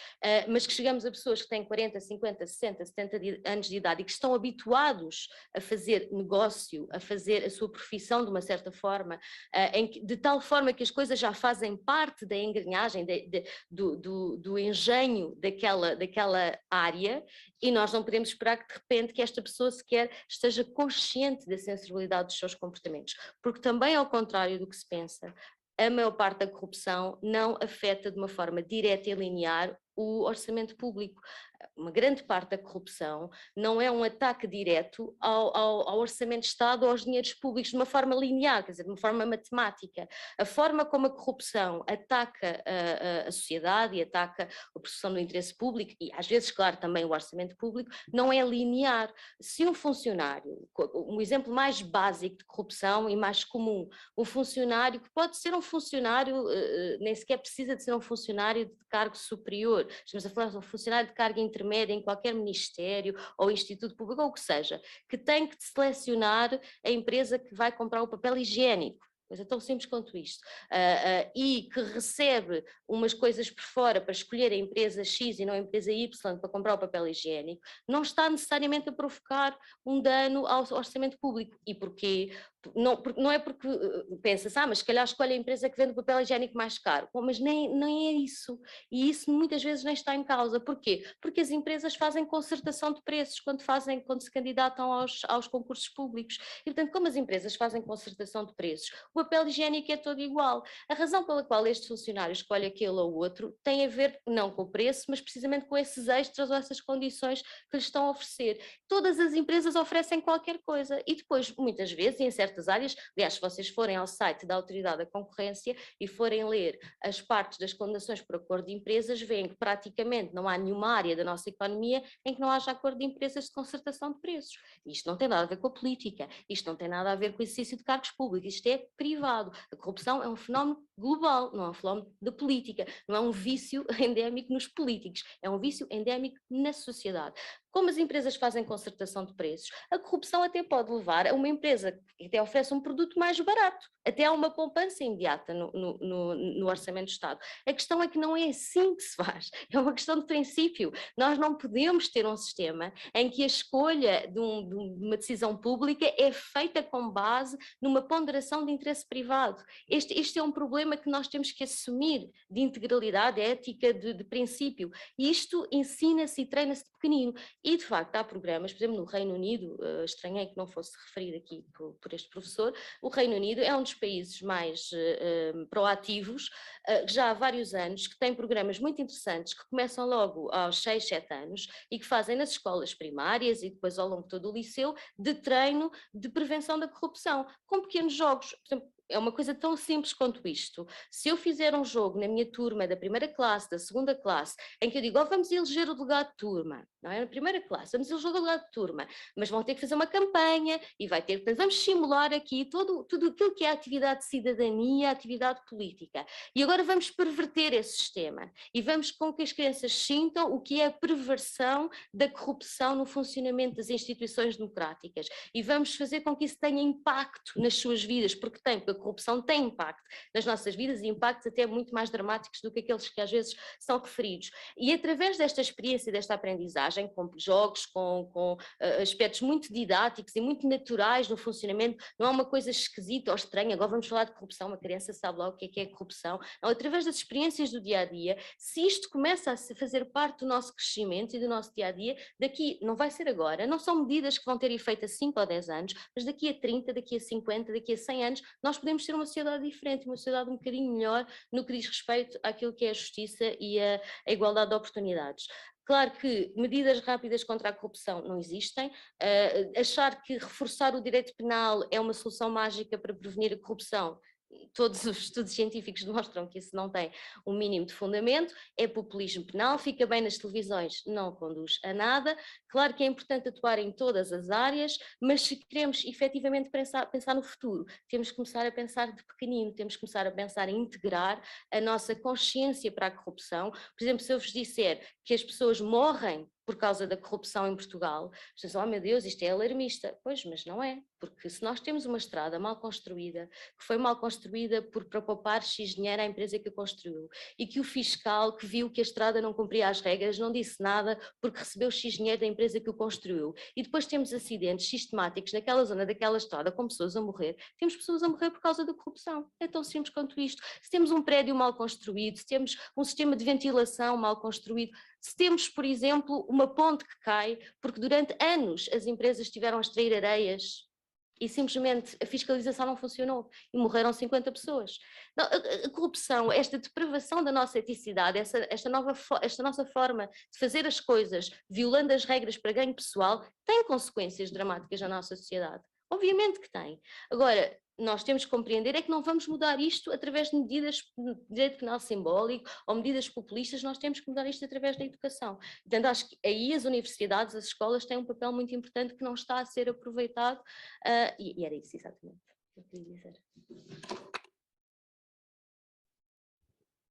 mas que chegamos a pessoas que têm 40, 50, 60, 70 anos de idade e que estão habituados a fazer negócio, a fazer a sua profissão de uma certa forma, de tal forma que as coisas já fazem parte da engrenagem, do engenho daquela área, e nós não podemos esperar que de repente que esta pessoa sequer esteja consciente da sensibilidade dos seus comportamentos, porque também ao contrário do que se pensa, a maior parte da corrupção não afeta de uma forma direta e linear o orçamento público. Uma grande parte da corrupção não é um ataque direto ao orçamento de Estado ou aos dinheiros públicos de uma forma linear, quer dizer, de uma forma matemática. A forma como a corrupção ataca a sociedade e ataca a proteção do interesse público e às vezes, claro, também o orçamento público, não é linear. Se um funcionário, um exemplo mais básico de corrupção e mais comum, um funcionário que pode ser um funcionário, nem sequer precisa de ser um funcionário de cargo superior, estamos a falar de um funcionário de carga intermédia em qualquer ministério ou instituto público ou o que seja, que tem que selecionar a empresa que vai comprar o papel higiênico. Coisa tão simples quanto isto, e que recebe umas coisas por fora para escolher a empresa X e não a empresa Y para comprar o papel higiênico, não está necessariamente a provocar um dano ao orçamento público. E porquê? Não é porque pensa-se, mas se calhar escolhe a empresa que vende o papel higiênico mais caro. Bom, mas nem é isso. E isso muitas vezes nem está em causa. Porquê? Porque as empresas fazem concertação de preços quando se candidatam aos concursos públicos. E, portanto, como as empresas fazem concertação de preços, o papel higiênico é todo igual. A razão pela qual este funcionário escolhe aquele ou outro tem a ver não com o preço, mas precisamente com esses extras ou essas condições que lhes estão a oferecer. Todas as empresas oferecem qualquer coisa e depois, muitas vezes, em certas áreas, aliás, se vocês forem ao site da Autoridade da Concorrência e forem ler as partes das condenações por acordo de empresas, veem que praticamente não há nenhuma área da nossa economia em que não haja acordo de empresas de concertação de preços. Isto não tem nada a ver com a política, isto não tem nada a ver com o exercício de cargos públicos, isto é privado. A corrupção é um fenómeno global, não é um fenómeno da política, não é um vício endémico nos políticos, é um vício endémico na sociedade. Como as empresas fazem concertação de preços, a corrupção até pode levar a uma empresa que até oferece um produto mais barato, até a uma poupança imediata no orçamento do Estado. A questão é que não é assim que se faz, é uma questão de princípio. Nós não podemos ter um sistema em que a escolha de uma decisão pública é feita com base numa ponderação de interesse privado. Este é um problema que nós temos que assumir de integralidade ética, de princípio. E isto ensina-se e treina-se de pequenino. E, de facto, há programas, por exemplo, no Reino Unido, estranhei que não fosse referido aqui por este professor, o Reino Unido é um dos países mais proativos, já há vários anos, que tem programas muito interessantes, que começam logo aos 6, 7 anos e que fazem nas escolas primárias e depois ao longo de todo o liceu, de treino de prevenção da corrupção, com pequenos jogos. Por exemplo, é uma coisa tão simples quanto isto. Se eu fizer um jogo na minha turma da primeira classe, da segunda classe, em que eu digo, vamos eleger o delegado de turma, não é? Na primeira classe, vamos eleger o delegado de turma, mas vão ter que fazer uma campanha e vai ter, portanto, vamos simular aqui tudo aquilo que é a atividade de cidadania, a atividade política. E agora vamos perverter esse sistema e vamos com que as crianças sintam o que é a perversão da corrupção no funcionamento das instituições democráticas e vamos fazer com que isso tenha impacto nas suas vidas, porque a corrupção tem impacto nas nossas vidas e impactos até muito mais dramáticos do que aqueles que às vezes são referidos. E através desta experiência, desta aprendizagem, com jogos, com aspectos muito didáticos e muito naturais no funcionamento, não é uma coisa esquisita ou estranha, agora vamos falar de corrupção, uma criança sabe lá o que é corrupção. Não, através das experiências do dia-a-dia, se isto começa a fazer parte do nosso crescimento e do nosso dia-a-dia, daqui, não vai ser agora, não são medidas que vão ter efeito a 5 ou 10 anos, mas daqui a 30, daqui a 50, daqui a 100 anos, nós podemos ser uma sociedade diferente, uma sociedade um bocadinho melhor no que diz respeito àquilo que é a justiça e a igualdade de oportunidades. Claro que medidas rápidas contra a corrupção não existem, achar que reforçar o direito penal é uma solução mágica para prevenir a corrupção, todos os estudos científicos demonstram que isso não tem um mínimo de fundamento, é populismo penal, fica bem nas televisões, não conduz a nada. Claro que é importante atuar em todas as áreas, mas se queremos efetivamente pensar no futuro, temos que começar a pensar de pequenino, temos que começar a pensar em integrar a nossa consciência para a corrupção. Por exemplo, se eu vos disser que as pessoas morrem por causa da corrupção em Portugal, as pessoas, oh meu Deus, isto é alarmista. Pois, mas não é, porque se nós temos uma estrada mal construída, que foi mal construída para poupar X dinheiro à empresa que a construiu, e que o fiscal que viu que a estrada não cumpria as regras não disse nada porque recebeu X dinheiro da empresa que o construiu, e depois temos acidentes sistemáticos naquela zona daquela estrada com pessoas a morrer, temos pessoas a morrer por causa da corrupção. É tão simples quanto isto. Se temos um prédio mal construído, se temos um sistema de ventilação mal construído, se temos, por exemplo, uma ponte que cai, porque durante anos as empresas estiveram a extrair areias e simplesmente a fiscalização não funcionou e morreram 50 pessoas. Não, a corrupção, esta depravação da nossa eticidade, esta nossa forma de fazer as coisas, violando as regras para ganho pessoal, tem consequências dramáticas na nossa sociedade. Obviamente que tem. Agora, nós temos que compreender é que não vamos mudar isto através de medidas de direito penal simbólico ou medidas populistas, nós temos que mudar isto através da educação. Portanto, acho que aí as universidades, as escolas têm um papel muito importante que não está a ser aproveitado, e era isso exatamente que eu queria dizer.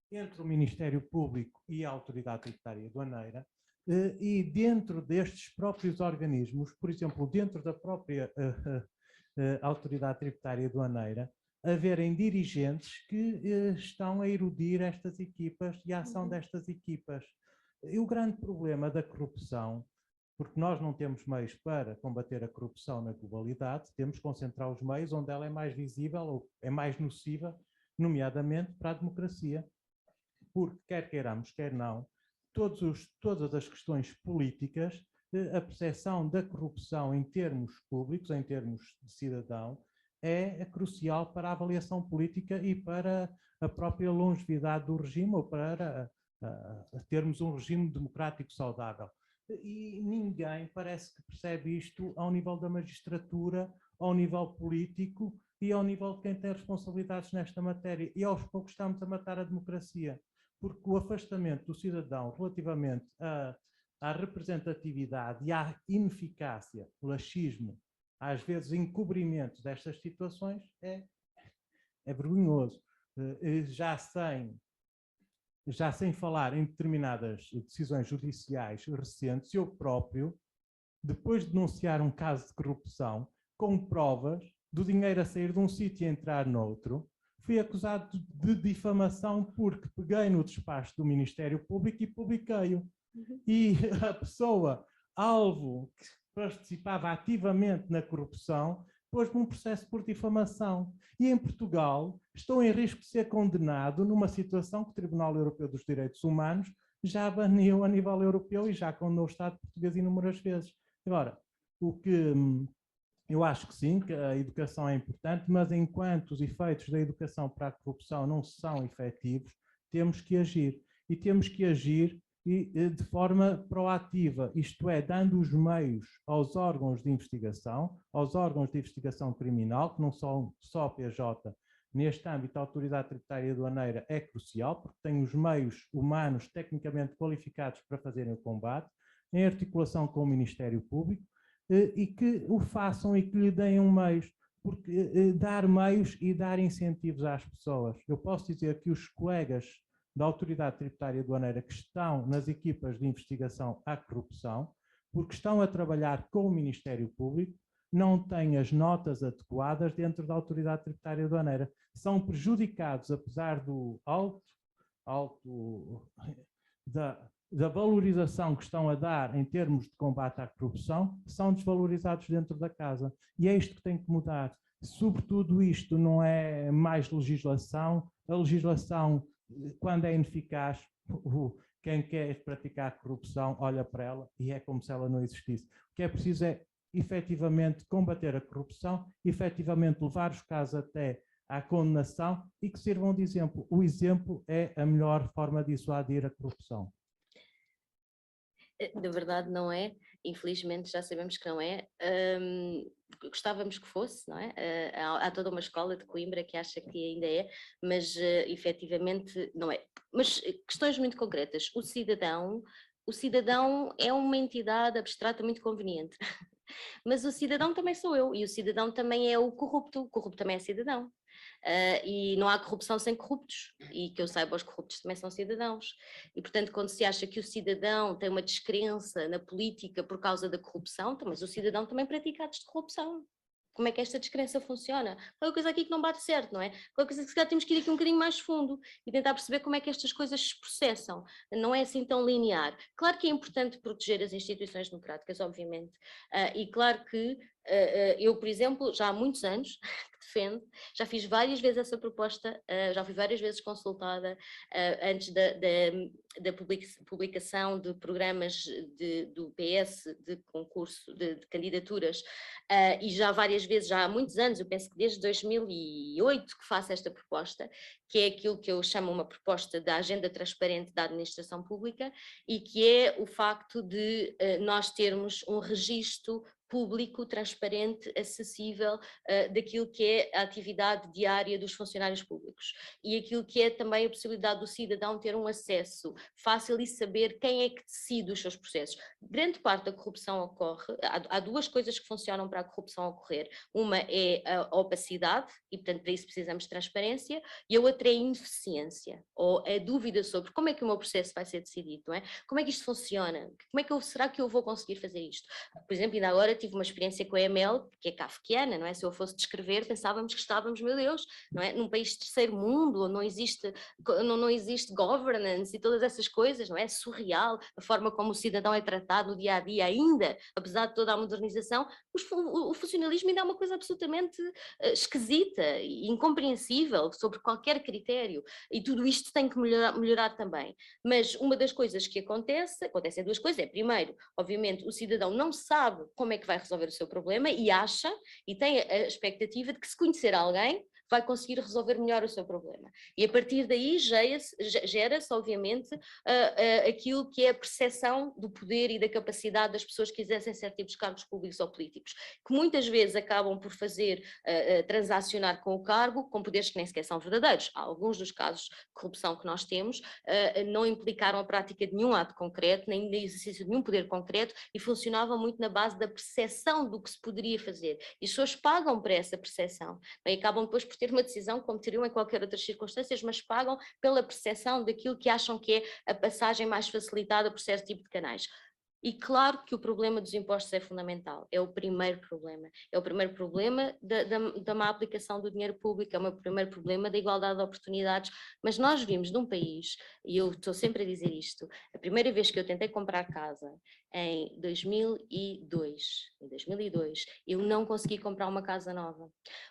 Entre o Ministério Público e a Autoridade Tributária Aduaneira, e dentro destes próprios organismos, por exemplo, dentro da própria Autoridade Tributária Aduaneira, haverem dirigentes que estão a erudir estas equipas e a ação destas equipas. E o grande problema da corrupção, porque nós não temos meios para combater a corrupção na globalidade, temos que concentrar os meios onde ela é mais visível ou é mais nociva, nomeadamente para a democracia. Porque, quer queiramos, quer não, todas as questões políticas, a percepção da corrupção em termos públicos, em termos de cidadão, é crucial para a avaliação política e para a própria longevidade do regime ou para termos um regime democrático saudável. E ninguém parece que percebe isto ao nível da magistratura, ao nível político e ao nível de quem tem responsabilidades nesta matéria. E aos poucos estamos a matar a democracia, porque o afastamento do cidadão relativamente à representatividade e à ineficácia, o laxismo, às vezes encobrimento destas situações é vergonhoso. Já sem falar em determinadas decisões judiciais recentes, eu próprio, depois de denunciar um caso de corrupção, com provas do dinheiro a sair de um sítio e entrar noutro, fui acusado de difamação porque peguei no despacho do Ministério Público e publiquei-o. E a pessoa, alvo, que participava ativamente na corrupção, pôs-me um processo por difamação. E em Portugal estou em risco de ser condenado numa situação que o Tribunal Europeu dos Direitos Humanos já baniu a nível europeu e já condenou o Estado português inúmeras vezes. Agora, o que eu acho que sim, que a educação é importante, mas enquanto os efeitos da educação para a corrupção não são efetivos, temos que agir. E temos que agir de forma proativa, isto é, dando os meios aos órgãos de investigação criminal, que não são só a PJ. Neste âmbito, a Autoridade Tributária Aduaneira é crucial, porque tem os meios humanos tecnicamente qualificados para fazerem o combate, em articulação com o Ministério Público, e que o façam e que lhe deem meios, porque dar meios e dar incentivos às pessoas. Eu posso dizer que os colegas da Autoridade Tributária Aduaneira que estão nas equipas de investigação à corrupção, porque estão a trabalhar com o Ministério Público, não têm as notas adequadas dentro da Autoridade Tributária Aduaneira. São prejudicados, apesar do da valorização que estão a dar em termos de combate à corrupção, são desvalorizados dentro da casa. E é isto que tem que mudar. Sobretudo isto não é mais legislação. A legislação, quando é ineficaz, quem quer praticar corrupção olha para ela e é como se ela não existisse. O que é preciso é efetivamente combater a corrupção, efetivamente levar os casos até à condenação e que sirvam de exemplo. O exemplo é a melhor forma de dissuadir a corrupção. Na verdade não é, infelizmente já sabemos que não é, gostávamos que fosse, não é? Há toda uma escola de Coimbra que acha que ainda é, mas efetivamente não é. Mas questões muito concretas, o cidadão é uma entidade abstrata muito conveniente. Mas o cidadão também sou eu, e o cidadão também é o corrupto também é cidadão. E não há corrupção sem corruptos, e que eu saiba, os corruptos também são cidadãos. E, portanto, quando se acha que o cidadão tem uma descrença na política por causa da corrupção, mas o cidadão também pratica atos de corrupção. Como é que esta descrença funciona? Qualquer coisa aqui que não bate certo, não é? Qualquer coisa que se calhar temos que ir aqui um bocadinho mais fundo e tentar perceber como é que estas coisas se processam. Não é assim tão linear. Claro que é importante proteger as instituições democráticas, obviamente, e claro que eu, por exemplo, já há muitos anos que defendo, já fiz várias vezes essa proposta, já fui várias vezes consultada antes da publicação de programas do PS, de concurso, de candidaturas, e já várias vezes, já há muitos anos, eu penso que desde 2008 que faço esta proposta, que é aquilo que eu chamo uma proposta da agenda transparente da administração pública, e que é o facto de nós termos um registro público, transparente, acessível daquilo que é a atividade diária dos funcionários públicos e aquilo que é também a possibilidade do cidadão ter um acesso fácil e saber quem é que decide os seus processos. Grande parte da corrupção ocorre, há duas coisas que funcionam para a corrupção ocorrer, uma é a opacidade e portanto para isso precisamos de transparência, e a outra é a ineficiência ou a dúvida sobre como é que o meu processo vai ser decidido, não é? Como é que isto funciona? Como é que será que eu vou conseguir fazer isto? Por exemplo, ainda agora tive uma experiência com a EML, que é kafkiana, não é? Se eu fosse descrever, pensávamos que estávamos, meu Deus, não é? Num país de terceiro mundo, onde não existe governance e todas essas coisas, não é? Surreal, a forma como o cidadão é tratado no dia a dia ainda, apesar de toda a modernização, o funcionalismo ainda é uma coisa absolutamente esquisita e incompreensível sobre qualquer critério, e tudo isto tem que melhorar também. Mas uma das coisas que acontecem duas coisas, primeiro, obviamente, o cidadão não sabe como é que vai resolver o seu problema e acha, e tem a expectativa de que se conhecer alguém, vai conseguir resolver melhor o seu problema. E a partir daí gera-se, obviamente, aquilo que é a percepção do poder e da capacidade das pessoas que exercem certos tipos de cargos públicos ou políticos, que muitas vezes acabam por fazer transacionar com o cargo com poderes que nem sequer são verdadeiros. Há alguns dos casos de corrupção que nós temos não implicaram a prática de nenhum ato concreto, nem de exercício de nenhum poder concreto, e funcionavam muito na base da percepção do que se poderia fazer. E as pessoas pagam por essa percepção. E acabam depois por ter uma decisão como teriam em qualquer outras circunstâncias, mas pagam pela percepção daquilo que acham que é a passagem mais facilitada por certo tipo de canais. E claro que o problema dos impostos é fundamental, é o primeiro problema. É o primeiro problema da má aplicação do dinheiro público, é o primeiro problema da igualdade de oportunidades, mas nós vimos de um país, e eu estou sempre a dizer isto, a primeira vez que eu tentei comprar casa, em 2002, eu não consegui comprar uma casa nova,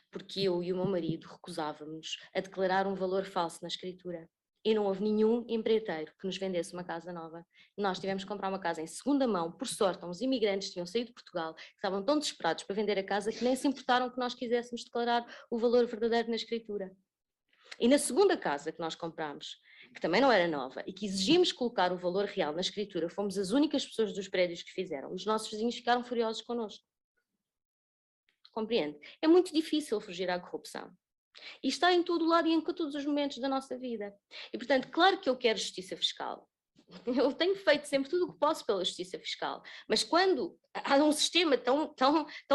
porque eu e o meu marido recusávamos a declarar um valor falso na escritura. E não houve nenhum empreiteiro que nos vendesse uma casa nova. Nós tivemos que comprar uma casa em segunda mão, por sorte, uns imigrantes tinham saído de Portugal, estavam tão desesperados para vender a casa que nem se importaram que nós quiséssemos declarar o valor verdadeiro na escritura. E na segunda casa que nós comprámos, que também não era nova, e que exigimos colocar o valor real na escritura, fomos as únicas pessoas dos prédios que fizeram. Os nossos vizinhos ficaram furiosos connosco. Compreende? É muito difícil fugir à corrupção. E está em todo o lado e em todos os momentos da nossa vida. E, portanto, claro que eu quero justiça fiscal. Eu tenho feito sempre tudo o que posso pela justiça fiscal. Mas quando há um sistema tão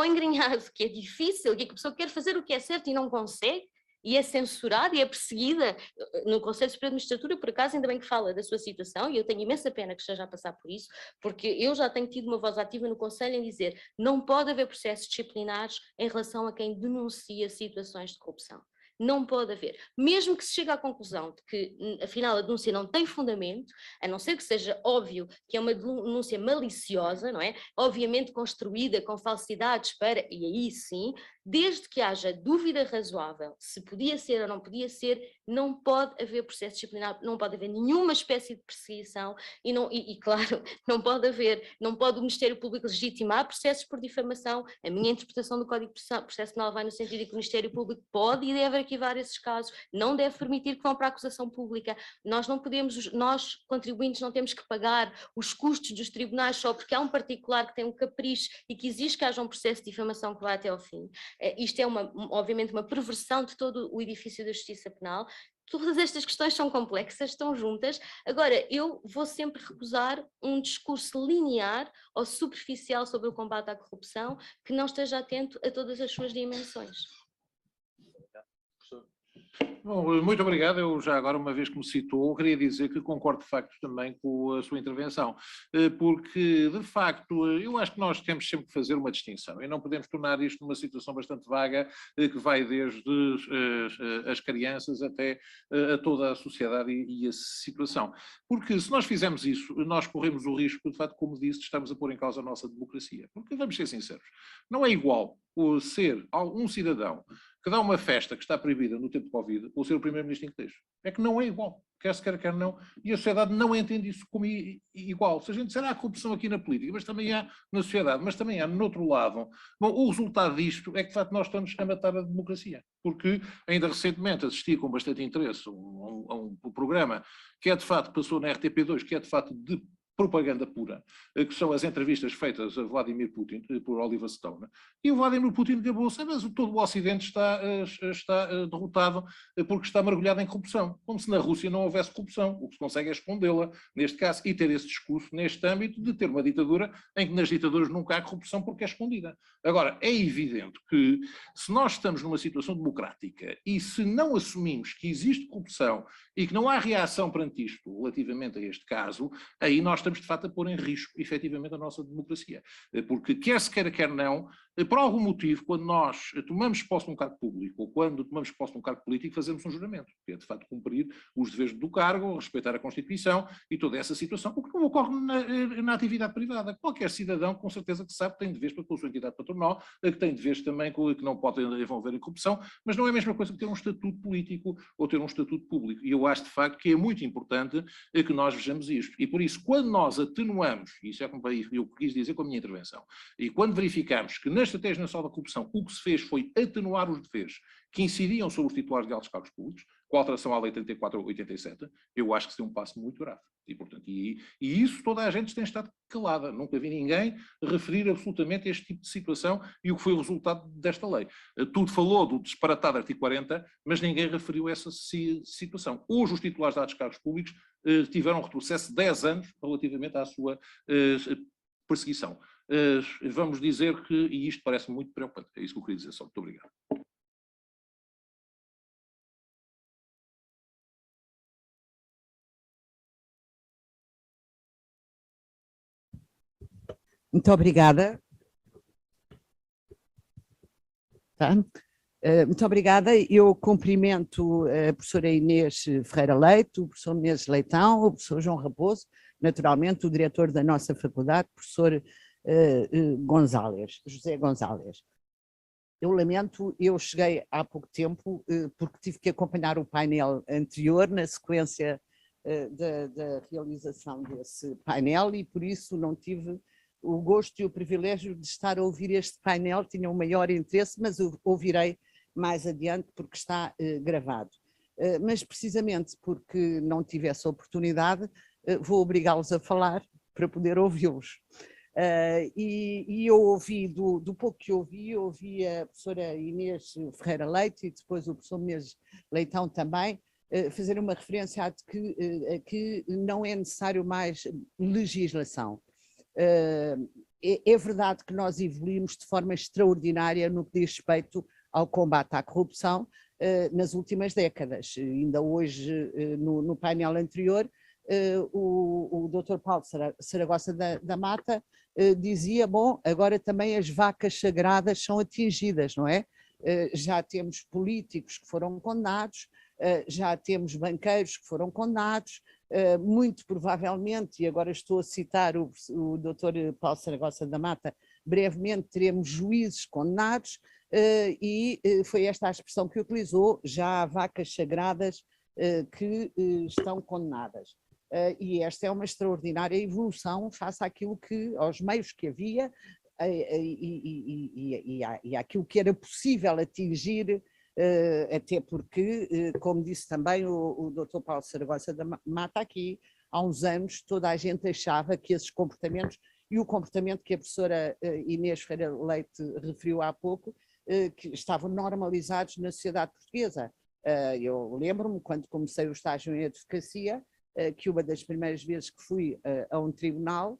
engrenhado que é difícil, que a pessoa quer fazer o que é certo e não consegue, e é censurada e é perseguida, no Conselho Superior de Magistratura, por acaso, ainda bem que fala da sua situação, e eu tenho imensa pena que esteja a passar por isso, porque eu já tenho tido uma voz ativa no Conselho em dizer não pode haver processos disciplinares em relação a quem denuncia situações de corrupção. Não pode haver. Mesmo que se chegue à conclusão de que, afinal, a denúncia não tem fundamento, a não ser que seja óbvio que é uma denúncia maliciosa, não é? Obviamente construída com falsidades e aí sim, desde que haja dúvida razoável se podia ser ou não podia ser, não pode haver processo disciplinar, não pode haver nenhuma espécie de perseguição e claro, não pode o Ministério Público legitimar processos por difamação. A minha interpretação do Código de Processo Penal vai no sentido de que o Ministério Público pode e deve arquivar esses casos, não deve permitir que vão para a acusação pública. Nós contribuintes, não temos que pagar os custos dos tribunais só porque há um particular que tem um capricho e que exige que haja um processo de difamação que vá até ao fim. Isto é obviamente uma perversão de todo o edifício da justiça penal, todas estas questões são complexas, estão juntas. Agora, eu vou sempre recusar um discurso linear ou superficial sobre o combate à corrupção que não esteja atento a todas as suas dimensões. Bom, muito obrigado. Eu já agora, uma vez que me citou, queria dizer que concordo de facto também com a sua intervenção, porque de facto eu acho que nós temos sempre que fazer uma distinção e não podemos tornar isto numa situação bastante vaga que vai desde as crianças até a toda a sociedade e a situação. Porque se nós fizermos isso, nós corremos o risco, de facto, como disse, de estarmos a pôr em causa a nossa democracia. Porque vamos ser sinceros, não é igual ser um cidadão que dá uma festa que está proibida no tempo de Covid ou ser o primeiro-ministro inglês. É que não é igual. Quer se quer, quer não. E a sociedade não entende isso como igual. Se a gente disser, há corrupção aqui na política, mas também há na sociedade, mas também há no outro lado. Bom, o resultado disto é que, de facto, nós estamos a matar a democracia. Porque ainda recentemente assisti com bastante interesse a um programa que é, de facto, passou na RTP2, que é, de facto, de propaganda pura, que são as entrevistas feitas a Vladimir Putin por Oliver Stone, e o Vladimir Putin acabou-se, mas todo o Ocidente está derrotado porque está mergulhado em corrupção, como se na Rússia não houvesse corrupção. O que se consegue é escondê-la, neste caso, e ter esse discurso neste âmbito de ter uma ditadura em que nas ditaduras nunca há corrupção porque é escondida. Agora, é evidente que se nós estamos numa situação democrática e se não assumimos que existe corrupção e que não há reação perante isto relativamente a este caso, aí nós estamos de facto a pôr em risco efetivamente a nossa democracia. Porque quer se queira, quer não, por algum motivo, quando nós tomamos posse de um cargo público ou quando tomamos posse de um cargo político, fazemos um juramento, que é de facto cumprir os deveres do cargo, respeitar a Constituição e toda essa situação, porque não ocorre na atividade privada. Qualquer cidadão, com certeza que sabe, tem deveres para com a sua entidade patronal, que tem deveres também que não podem envolver em corrupção, mas não é a mesma coisa que ter um estatuto político ou ter um estatuto público. E eu acho de facto que é muito importante que nós vejamos isto. E por isso, quando nós atenuamos, e isso é como eu quis dizer com a minha intervenção, e quando verificamos que na Estratégia Nacional da Corrupção o que se fez foi atenuar os deveres que incidiam sobre os titulares de altos cargos públicos, com a alteração à Lei 34/87, eu acho que seria um passo muito grave. E, portanto, e isso toda a gente tem estado calada. Nunca vi ninguém referir absolutamente este tipo de situação e o que foi o resultado desta lei. Tudo falou do disparatado artigo 40, mas ninguém referiu essa situação. Hoje os titulares de altos cargos públicos tiveram um retrocesso de 10 anos relativamente à sua perseguição. Vamos dizer que, e isto parece muito preocupante, é isso que eu queria dizer só. Muito obrigado. Muito obrigada. Tá? Muito obrigada. Eu cumprimento a professora Inês Ferreira Leite, o professor Menezes Leitão, o professor João Raposo, naturalmente o diretor da nossa faculdade, professor José González. Eu lamento, eu cheguei há pouco tempo porque tive que acompanhar o painel anterior na sequência da realização desse painel e por isso não tive o gosto e o privilégio de estar a ouvir este painel, tinha um maior interesse, mas o ouvirei mais adiante porque está gravado. Mas precisamente porque não tive essa oportunidade, vou obrigá-los a falar para poder ouvi-los. E eu ouvi, do pouco que ouvi a professora Inês Ferreira Leite e depois o professor Menezes Leitão também, fazer uma referência a que não é necessário mais legislação. É verdade que nós evoluímos de forma extraordinária no que diz respeito ao combate à corrupção nas últimas décadas. Ainda hoje, no painel anterior, o Dr. Paulo Saragossa da Mata dizia, bom, agora também as vacas sagradas são atingidas, não é? Já temos políticos que foram condenados, já temos banqueiros que foram condenados, muito provavelmente, e agora estou a citar o Dr. Paulo Saragossa da Mata, brevemente teremos juízes condenados, e foi esta a expressão que utilizou, já há vacas sagradas que estão condenadas. E esta é uma extraordinária evolução face àquilo que, aos meios que havia e àquilo que era possível atingir, até porque, como disse também o Dr. Paulo Saragossa da Mata aqui, há uns anos toda a gente achava que esses comportamentos, e o comportamento que a professora Inês Ferreira Leite referiu há pouco, que estavam normalizados na sociedade portuguesa. Eu lembro-me, quando comecei o estágio em advocacia, que uma das primeiras vezes que fui a um tribunal,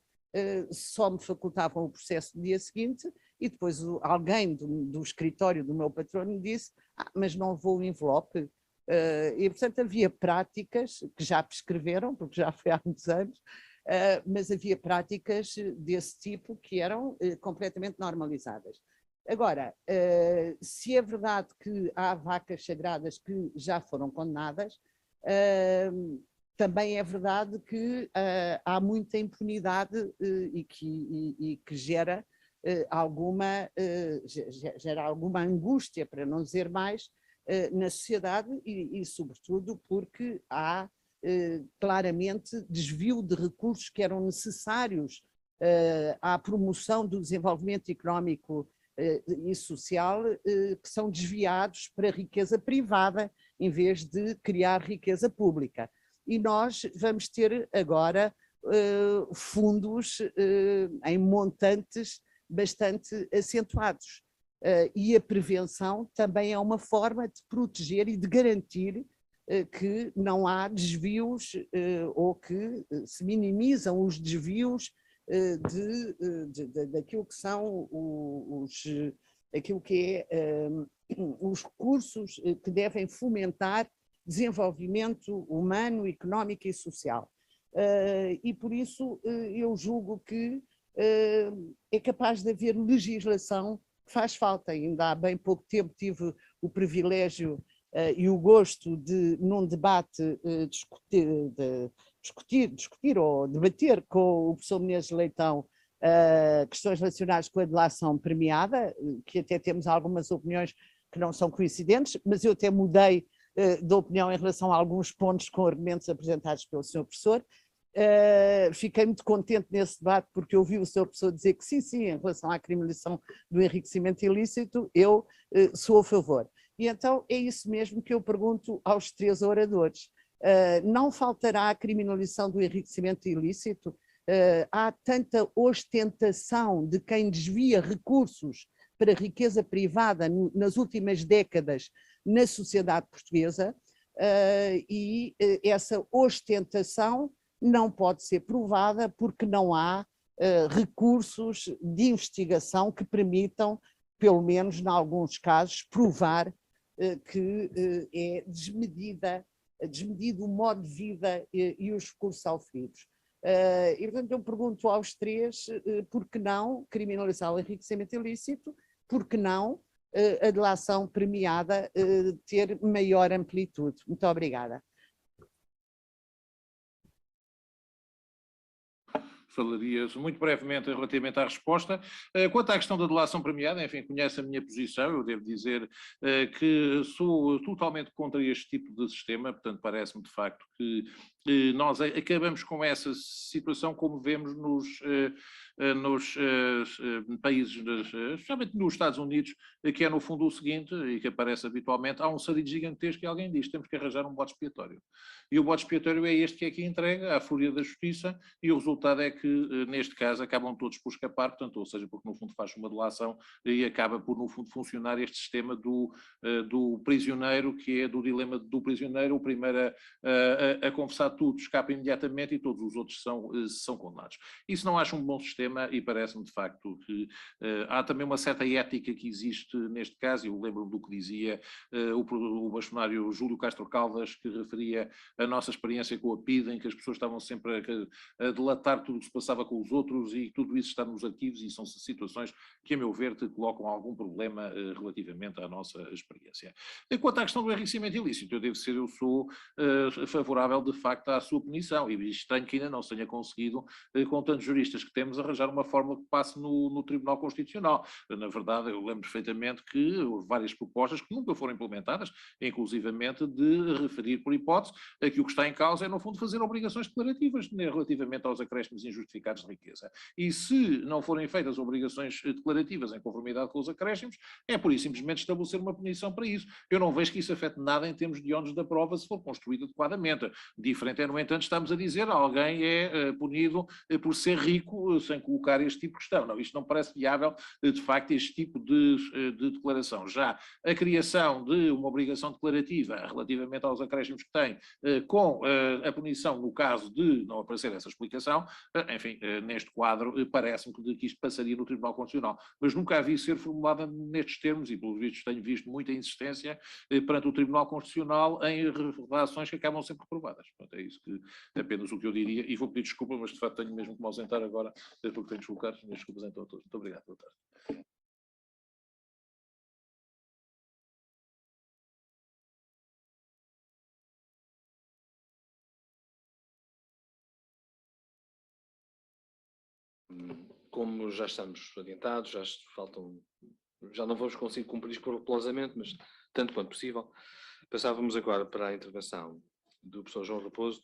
só me facultavam o processo no dia seguinte e depois alguém do escritório do meu patrono me disse, mas não levou o envelope. E, portanto, havia práticas que já prescreveram, porque já foi há muitos anos, mas havia práticas desse tipo que eram completamente normalizadas. Agora, se é verdade que há vacas sagradas que já foram condenadas, também é verdade que há muita impunidade e que gera gera alguma angústia, para não dizer mais, na sociedade e sobretudo porque há claramente desvio de recursos que eram necessários à promoção do desenvolvimento económico e social, que são desviados para a riqueza privada em vez de criar riqueza pública. E nós vamos ter agora fundos em montantes bastante acentuados. E a prevenção também é uma forma de proteger e de garantir que não há desvios ou que se minimizam os desvios daquilo que são os recursos que devem fomentar desenvolvimento humano, económico e social. E por isso eu julgo que é capaz de haver legislação que faz falta. Ainda há bem pouco tempo tive o privilégio e o gosto de, num debate, discutir ou debater com o professor Menezes Leitão questões relacionadas com a delação premiada, que até temos algumas opiniões que não são coincidentes, mas eu até mudei de opinião em relação a alguns pontos com argumentos apresentados pelo Sr. Professor. Fiquei muito contente nesse debate porque ouvi o Sr. Professor dizer que sim, em relação à criminalização do enriquecimento ilícito, eu sou a favor. E então é isso mesmo que eu pergunto aos três oradores. Não faltará a criminalização do enriquecimento ilícito? Há tanta ostentação de quem desvia recursos para a riqueza privada nas últimas décadas na sociedade portuguesa, e essa ostentação não pode ser provada porque não há recursos de investigação que permitam, pelo menos em alguns casos, provar que é desmedido o modo de vida e os recursos oferidos. E, portanto, eu pergunto aos três, por que não criminalizar o enriquecimento ilícito, por que não a delação premiada ter maior amplitude? Muito obrigada. Falarias muito brevemente relativamente à resposta. Quanto à questão da delação premiada, enfim, conhece a minha posição, eu devo dizer que sou totalmente contra este tipo de sistema, portanto parece-me de facto que nós acabamos com essa situação como vemos nos países, especialmente nos Estados Unidos, que é no fundo o seguinte, e que aparece habitualmente, há um sarilho gigantesco e alguém diz, temos que arranjar um bode expiatório. E o bode expiatório é este que é aqui entrega à fúria da justiça e o resultado é que, neste caso, acabam todos por escapar, portanto, ou seja, porque no fundo faz uma delação e acaba por, no fundo, funcionar este sistema do prisioneiro, que é do dilema do prisioneiro, o primeiro a confessar tudo escapa imediatamente e todos os outros são condenados. Isso não acho um bom sistema e parece-me, de facto, que há também uma certa ética que existe neste caso. Eu lembro-me do que dizia o bastonário Júlio Castro Caldas, que referia a nossa experiência com a PIDE, em que as pessoas estavam sempre a delatar tudo o que se passava com os outros e tudo isso está nos arquivos e são situações que, a meu ver, te colocam algum problema relativamente à nossa experiência. Quanto à questão do enriquecimento ilícito, eu sou favorável, de facto, à sua punição e estranho que ainda não se tenha conseguido, com tantos juristas que temos, arranjar uma fórmula que passe no Tribunal Constitucional. Na verdade, eu lembro perfeitamente que houve várias propostas que nunca foram implementadas, inclusivamente de referir por hipótese que o que está em causa é, no fundo, fazer obrigações declarativas relativamente aos acréscimos injustificados de riqueza. E se não forem feitas obrigações declarativas em conformidade com os acréscimos, é por isso simplesmente estabelecer uma punição para isso. Eu não vejo que isso afete nada em termos de ónus da prova se for construído adequadamente. Diferente diferente é, no entanto, estamos a dizer alguém é punido por ser rico sem colocar este tipo de questão. Não, isto não parece viável, de facto, este tipo de declaração. Já a criação de uma obrigação declarativa relativamente aos acréscimos que tem, com a punição no caso de não aparecer essa explicação, enfim, neste quadro parece-me que isto passaria no Tribunal Constitucional, mas nunca a vi ser formulada nestes termos e, pelos vistos, tenho visto muita insistência perante o Tribunal Constitucional em redações que acabam sempre reprovadas. Portanto, é isso que apenas o que eu diria, e vou pedir desculpa, mas de facto tenho mesmo que me ausentar agora, porque tenho deslocar. Minhas desculpas então a todos. Muito obrigado. Boa tarde. Como já estamos adiantados, já não vamos conseguir cumprir escrupulosamente, mas tanto quanto possível. Passávamos agora para a intervenção do professor João Raposo.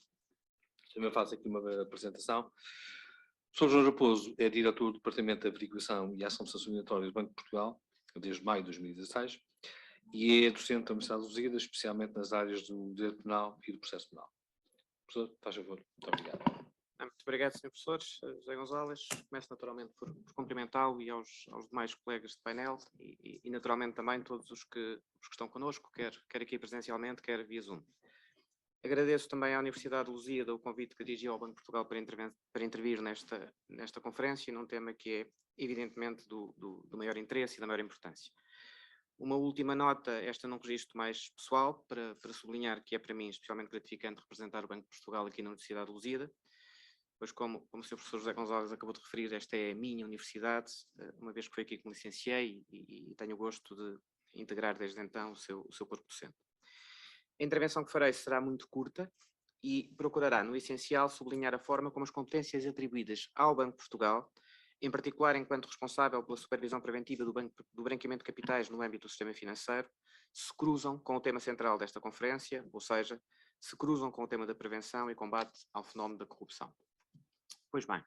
Também faço aqui uma apresentação. O professor João Raposo é diretor do Departamento de Averiguação e Ação Sancionatória do Banco de Portugal, desde maio de 2016, e é docente da Universidade de Lusíada, especialmente nas áreas do Direito Penal e do Processo Penal. Professor, faz favor. Muito obrigado. Muito obrigado, Sr. Professor José Gonçalves. Começo naturalmente por cumprimentá-lo e aos demais colegas de painel e naturalmente também todos os que estão connosco, quer aqui presencialmente, quer via Zoom. Agradeço também à Universidade de Lusíada o convite que dirigiu ao Banco de Portugal para intervir nesta conferência, num tema que é evidentemente do maior interesse e da maior importância. Uma última nota, esta num registro mais pessoal, para sublinhar que é para mim especialmente gratificante representar o Banco de Portugal aqui na Universidade de Lusíada, pois como o Sr. Professor José Gonçalves acabou de referir, esta é a minha universidade, uma vez que foi aqui que me licenciei e tenho o gosto de integrar desde então o seu corpo docente. A intervenção que farei será muito curta e procurará, no essencial, sublinhar a forma como as competências atribuídas ao Banco de Portugal, em particular enquanto responsável pela supervisão preventiva do branqueamento de capitais no âmbito do sistema financeiro, se cruzam com o tema central desta conferência, ou seja, se cruzam com o tema da prevenção e combate ao fenómeno da corrupção. Pois bem,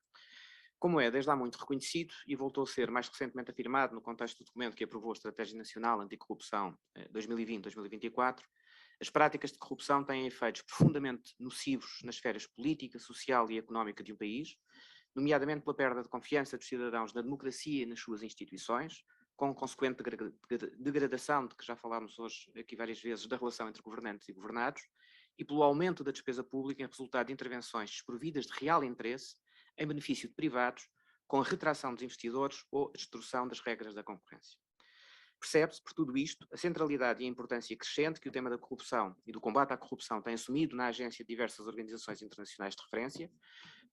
como é desde há muito reconhecido e voltou a ser mais recentemente afirmado no contexto do documento que aprovou a Estratégia Nacional Anticorrupção 2020-2024, as práticas de corrupção têm efeitos profundamente nocivos nas esferas política, social e económica de um país, nomeadamente pela perda de confiança dos cidadãos na democracia e nas suas instituições, com consequente degradação, de que já falámos hoje aqui várias vezes, da relação entre governantes e governados, e pelo aumento da despesa pública em resultado de intervenções desprovidas de real interesse em benefício de privados, com a retração dos investidores ou a destruição das regras da concorrência. Percebe-se, por tudo isto, a centralidade e a importância crescente que o tema da corrupção e do combate à corrupção tem assumido na agência de diversas organizações internacionais de referência,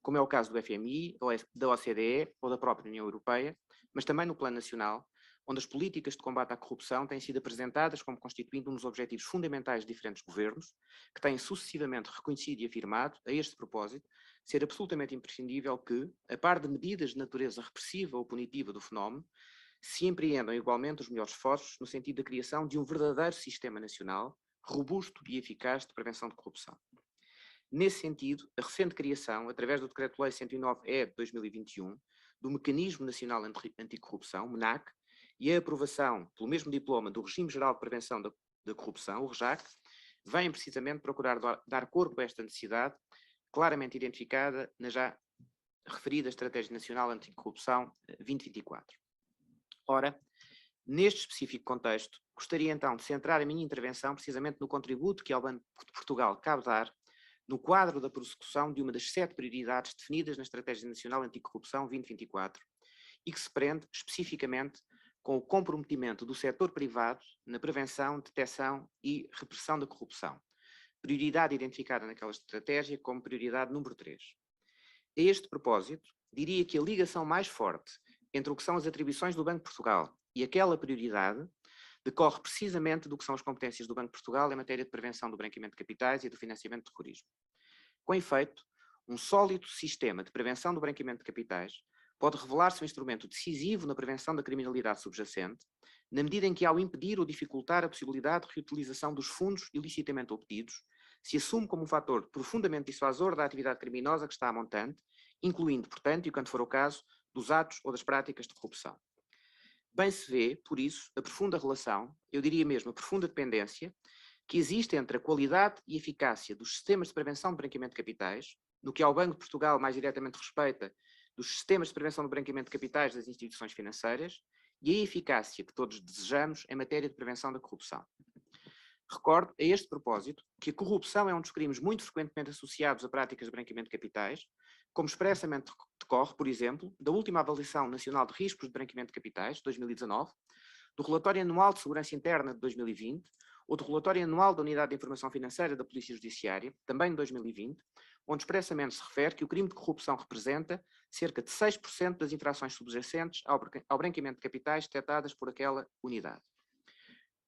como é o caso do FMI, da OCDE ou da própria União Europeia, mas também no plano nacional, onde as políticas de combate à corrupção têm sido apresentadas como constituindo um dos objetivos fundamentais de diferentes governos, que têm sucessivamente reconhecido e afirmado, a este propósito, ser absolutamente imprescindível que, a par de medidas de natureza repressiva ou punitiva do fenómeno, se empreendam igualmente os melhores esforços no sentido da criação de um verdadeiro sistema nacional, robusto e eficaz de prevenção de corrupção. Nesse sentido, a recente criação, através do Decreto-Lei 109/E de 2021, do Mecanismo Nacional Anticorrupção, MENAC, e a aprovação, pelo mesmo diploma, do Regime Geral de Prevenção da Corrupção, o REGAC, vêm precisamente procurar dar corpo a esta necessidade, claramente identificada na já referida Estratégia Nacional Anticorrupção 2024. Ora, neste específico contexto, gostaria então de centrar a minha intervenção precisamente no contributo que ao Banco de Portugal cabe dar no quadro da prossecução de uma das 7 prioridades definidas na Estratégia Nacional Anticorrupção 2024 e que se prende especificamente com o comprometimento do setor privado na prevenção, detecção e repressão da corrupção, prioridade identificada naquela estratégia como prioridade número 3. A este propósito, diria que a ligação mais forte entre o que são as atribuições do Banco de Portugal e aquela prioridade decorre precisamente do que são as competências do Banco de Portugal em matéria de prevenção do branqueamento de capitais e do financiamento de terrorismo. Com efeito, um sólido sistema de prevenção do branqueamento de capitais pode revelar-se um instrumento decisivo na prevenção da criminalidade subjacente, na medida em que, ao impedir ou dificultar a possibilidade de reutilização dos fundos ilicitamente obtidos, se assume como um fator profundamente dissuasor da atividade criminosa que está a montante, incluindo, portanto, e quando for o caso, dos atos ou das práticas de corrupção. Bem se vê, por isso, a profunda relação, eu diria mesmo a profunda dependência, que existe entre a qualidade e eficácia dos sistemas de prevenção de branqueamento de capitais, no que ao Banco de Portugal mais diretamente respeita dos sistemas de prevenção do branqueamento de capitais das instituições financeiras, e a eficácia que todos desejamos em matéria de prevenção da corrupção. Recordo, a este propósito, que a corrupção é um dos crimes muito frequentemente associados a práticas de branqueamento de capitais, como expressamente decorre, por exemplo, da última avaliação nacional de riscos de branqueamento de capitais, de 2019, do relatório anual de segurança interna de 2020, ou do relatório anual da Unidade de Informação Financeira da Polícia Judiciária, também de 2020, onde expressamente se refere que o crime de corrupção representa cerca de 6% das infrações subjacentes ao branqueamento de capitais detectadas por aquela unidade.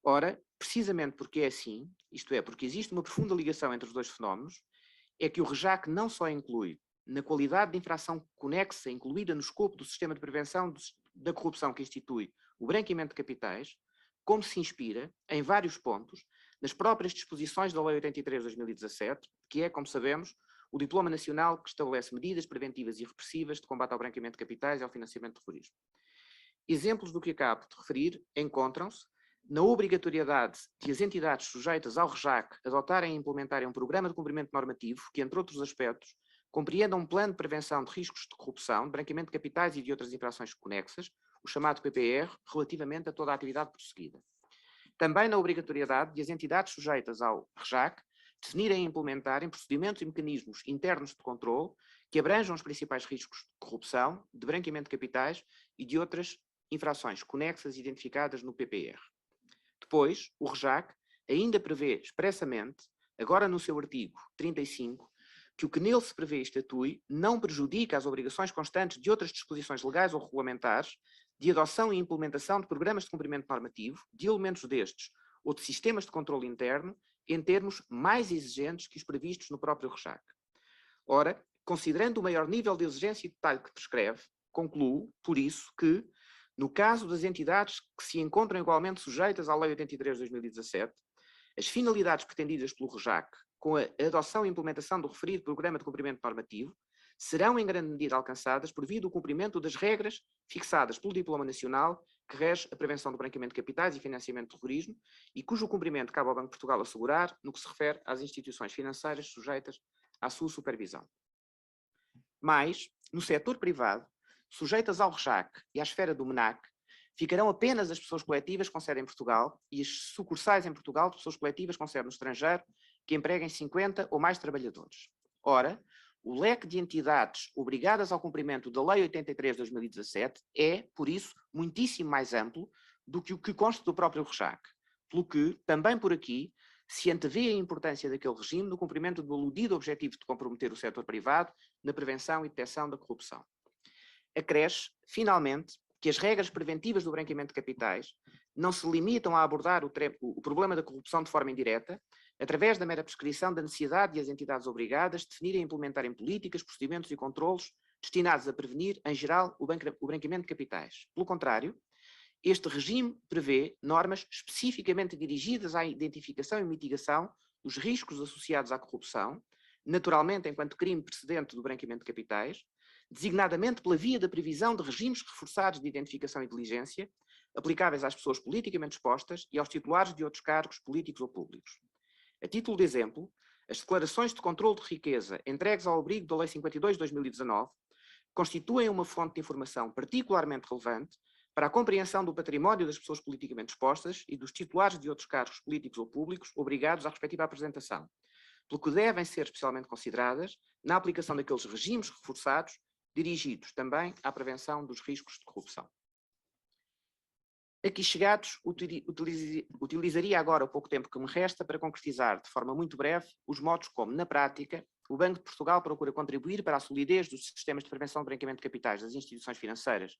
Ora, precisamente porque é assim, isto é, porque existe uma profunda ligação entre os dois fenómenos, é que o REJAC não só inclui, na qualidade de infração conexa incluída no escopo do sistema de prevenção da corrupção que institui o branqueamento de capitais, como se inspira, em vários pontos, nas próprias disposições da Lei 83 de 2017, que é, como sabemos, o Diploma Nacional que estabelece medidas preventivas e repressivas de combate ao branqueamento de capitais e ao financiamento do terrorismo. Exemplos do que acabo de referir encontram-se na obrigatoriedade de as entidades sujeitas ao REJAC adotarem e implementarem um programa de cumprimento normativo que, entre outros aspectos, compreenda um plano de prevenção de riscos de corrupção, de branqueamento de capitais e de outras infrações conexas, o chamado PPR, relativamente a toda a atividade prosseguida. Também na obrigatoriedade de as entidades sujeitas ao REJAC definirem e implementarem procedimentos e mecanismos internos de controle que abranjam os principais riscos de corrupção, de branqueamento de capitais e de outras infrações conexas identificadas no PPR. Depois, o REJAC ainda prevê expressamente, agora no seu artigo 35, que o que nele se prevê e estatui não prejudica as obrigações constantes de outras disposições legais ou regulamentares de adoção e implementação de programas de cumprimento normativo, de elementos destes ou de sistemas de controle interno, em termos mais exigentes que os previstos no próprio REJAC. Ora, considerando o maior nível de exigência e detalhe que prescreve, concluo, por isso, que, no caso das entidades que se encontram igualmente sujeitas à Lei 83 de 2017, as finalidades pretendidas pelo REJAC, com a adoção e implementação do referido Programa de Cumprimento Normativo, serão em grande medida alcançadas por via do cumprimento das regras fixadas pelo Diploma Nacional que rege a prevenção do branqueamento de capitais e financiamento do terrorismo e cujo cumprimento cabe ao Banco de Portugal assegurar no que se refere às instituições financeiras sujeitas à sua supervisão. Mas, no setor privado, sujeitas ao REJAC e à esfera do MENAC, ficarão apenas as pessoas coletivas com sede em Portugal e as sucursais em Portugal de pessoas coletivas com sede no estrangeiro que empreguem 50 ou mais trabalhadores. Ora, o leque de entidades obrigadas ao cumprimento da Lei 83 de 2017 é, por isso, muitíssimo mais amplo do que o que consta do próprio REJAC, pelo que, também por aqui, se antevê a importância daquele regime no cumprimento do aludido objetivo de comprometer o setor privado na prevenção e detecção da corrupção. Acresce, finalmente, que as regras preventivas do branqueamento de capitais não se limitam a abordar o problema da corrupção de forma indireta, através da mera prescrição da necessidade de as entidades obrigadas definirem e implementarem políticas, procedimentos e controlos destinados a prevenir, em geral, o branqueamento de capitais. Pelo contrário, este regime prevê normas especificamente dirigidas à identificação e mitigação dos riscos associados à corrupção, naturalmente enquanto crime precedente do branqueamento de capitais, designadamente pela via da previsão de regimes reforçados de identificação e diligência, aplicáveis às pessoas politicamente expostas e aos titulares de outros cargos políticos ou públicos. A título de exemplo, as declarações de controle de riqueza entregues ao abrigo da Lei 52 de 2019 constituem uma fonte de informação particularmente relevante para a compreensão do património das pessoas politicamente expostas e dos titulares de outros cargos políticos ou públicos obrigados à respectiva apresentação, pelo que devem ser especialmente consideradas na aplicação daqueles regimes reforçados dirigidos também à prevenção dos riscos de corrupção. Aqui chegados, utilizaria agora o pouco tempo que me resta para concretizar de forma muito breve os modos como, na prática, o Banco de Portugal procura contribuir para a solidez dos sistemas de prevenção de branqueamento de capitais das instituições financeiras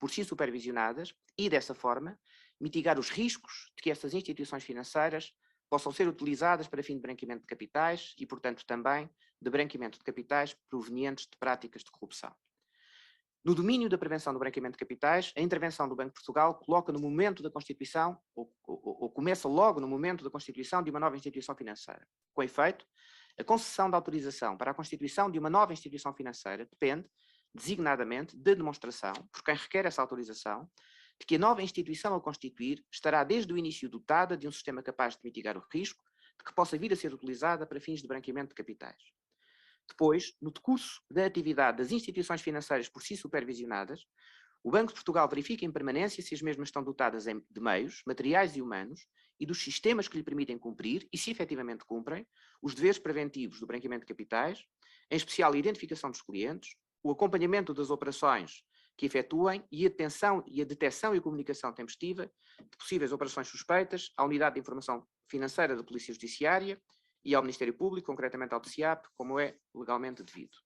por si supervisionadas e, dessa forma, mitigar os riscos de que essas instituições financeiras possam ser utilizadas para fim de branqueamento de capitais e, portanto, também de branqueamento de capitais provenientes de práticas de corrupção. No domínio da prevenção do branqueamento de capitais, a intervenção do Banco de Portugal coloca no momento da constituição, ou começa logo no momento da constituição de uma nova instituição financeira. Com efeito, a concessão de autorização para a constituição de uma nova instituição financeira depende, designadamente, da demonstração, por quem requer essa autorização, de que a nova instituição a constituir estará desde o início dotada de um sistema capaz de mitigar o risco, que possa vir a ser utilizada para fins de branqueamento de capitais. Depois, no decurso da atividade das instituições financeiras por si supervisionadas, o Banco de Portugal verifica em permanência se as mesmas estão dotadas de meios, materiais e humanos e dos sistemas que lhe permitem cumprir, e se efetivamente cumprem, os deveres preventivos do branqueamento de capitais, em especial a identificação dos clientes, o acompanhamento das operações que efetuem e a detecção e a comunicação tempestiva de possíveis operações suspeitas à Unidade de Informação Financeira da Polícia Judiciária e ao Ministério Público, concretamente ao TCIAP, como é legalmente devido.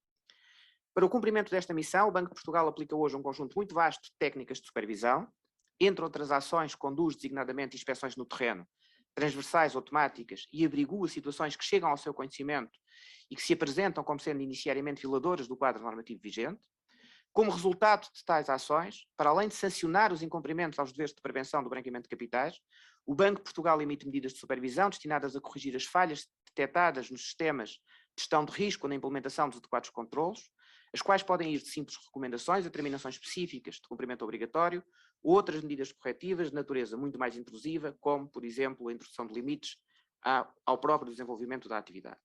Para o cumprimento desta missão, o Banco de Portugal aplica hoje um conjunto muito vasto de técnicas de supervisão, entre outras ações, conduz designadamente inspeções no terreno, transversais, automáticas, e averigua situações que chegam ao seu conhecimento e que se apresentam como sendo iniciariamente violadoras do quadro normativo vigente. Como resultado de tais ações, para além de sancionar os incumprimentos aos deveres de prevenção do branqueamento de capitais, o Banco de Portugal emite medidas de supervisão destinadas a corrigir as falhas detectadas nos sistemas de gestão de risco na implementação dos adequados controlos, as quais podem ir de simples recomendações a determinações específicas de cumprimento obrigatório ou outras medidas corretivas de natureza muito mais intrusiva, como, por exemplo, a introdução de limites ao próprio desenvolvimento da atividade.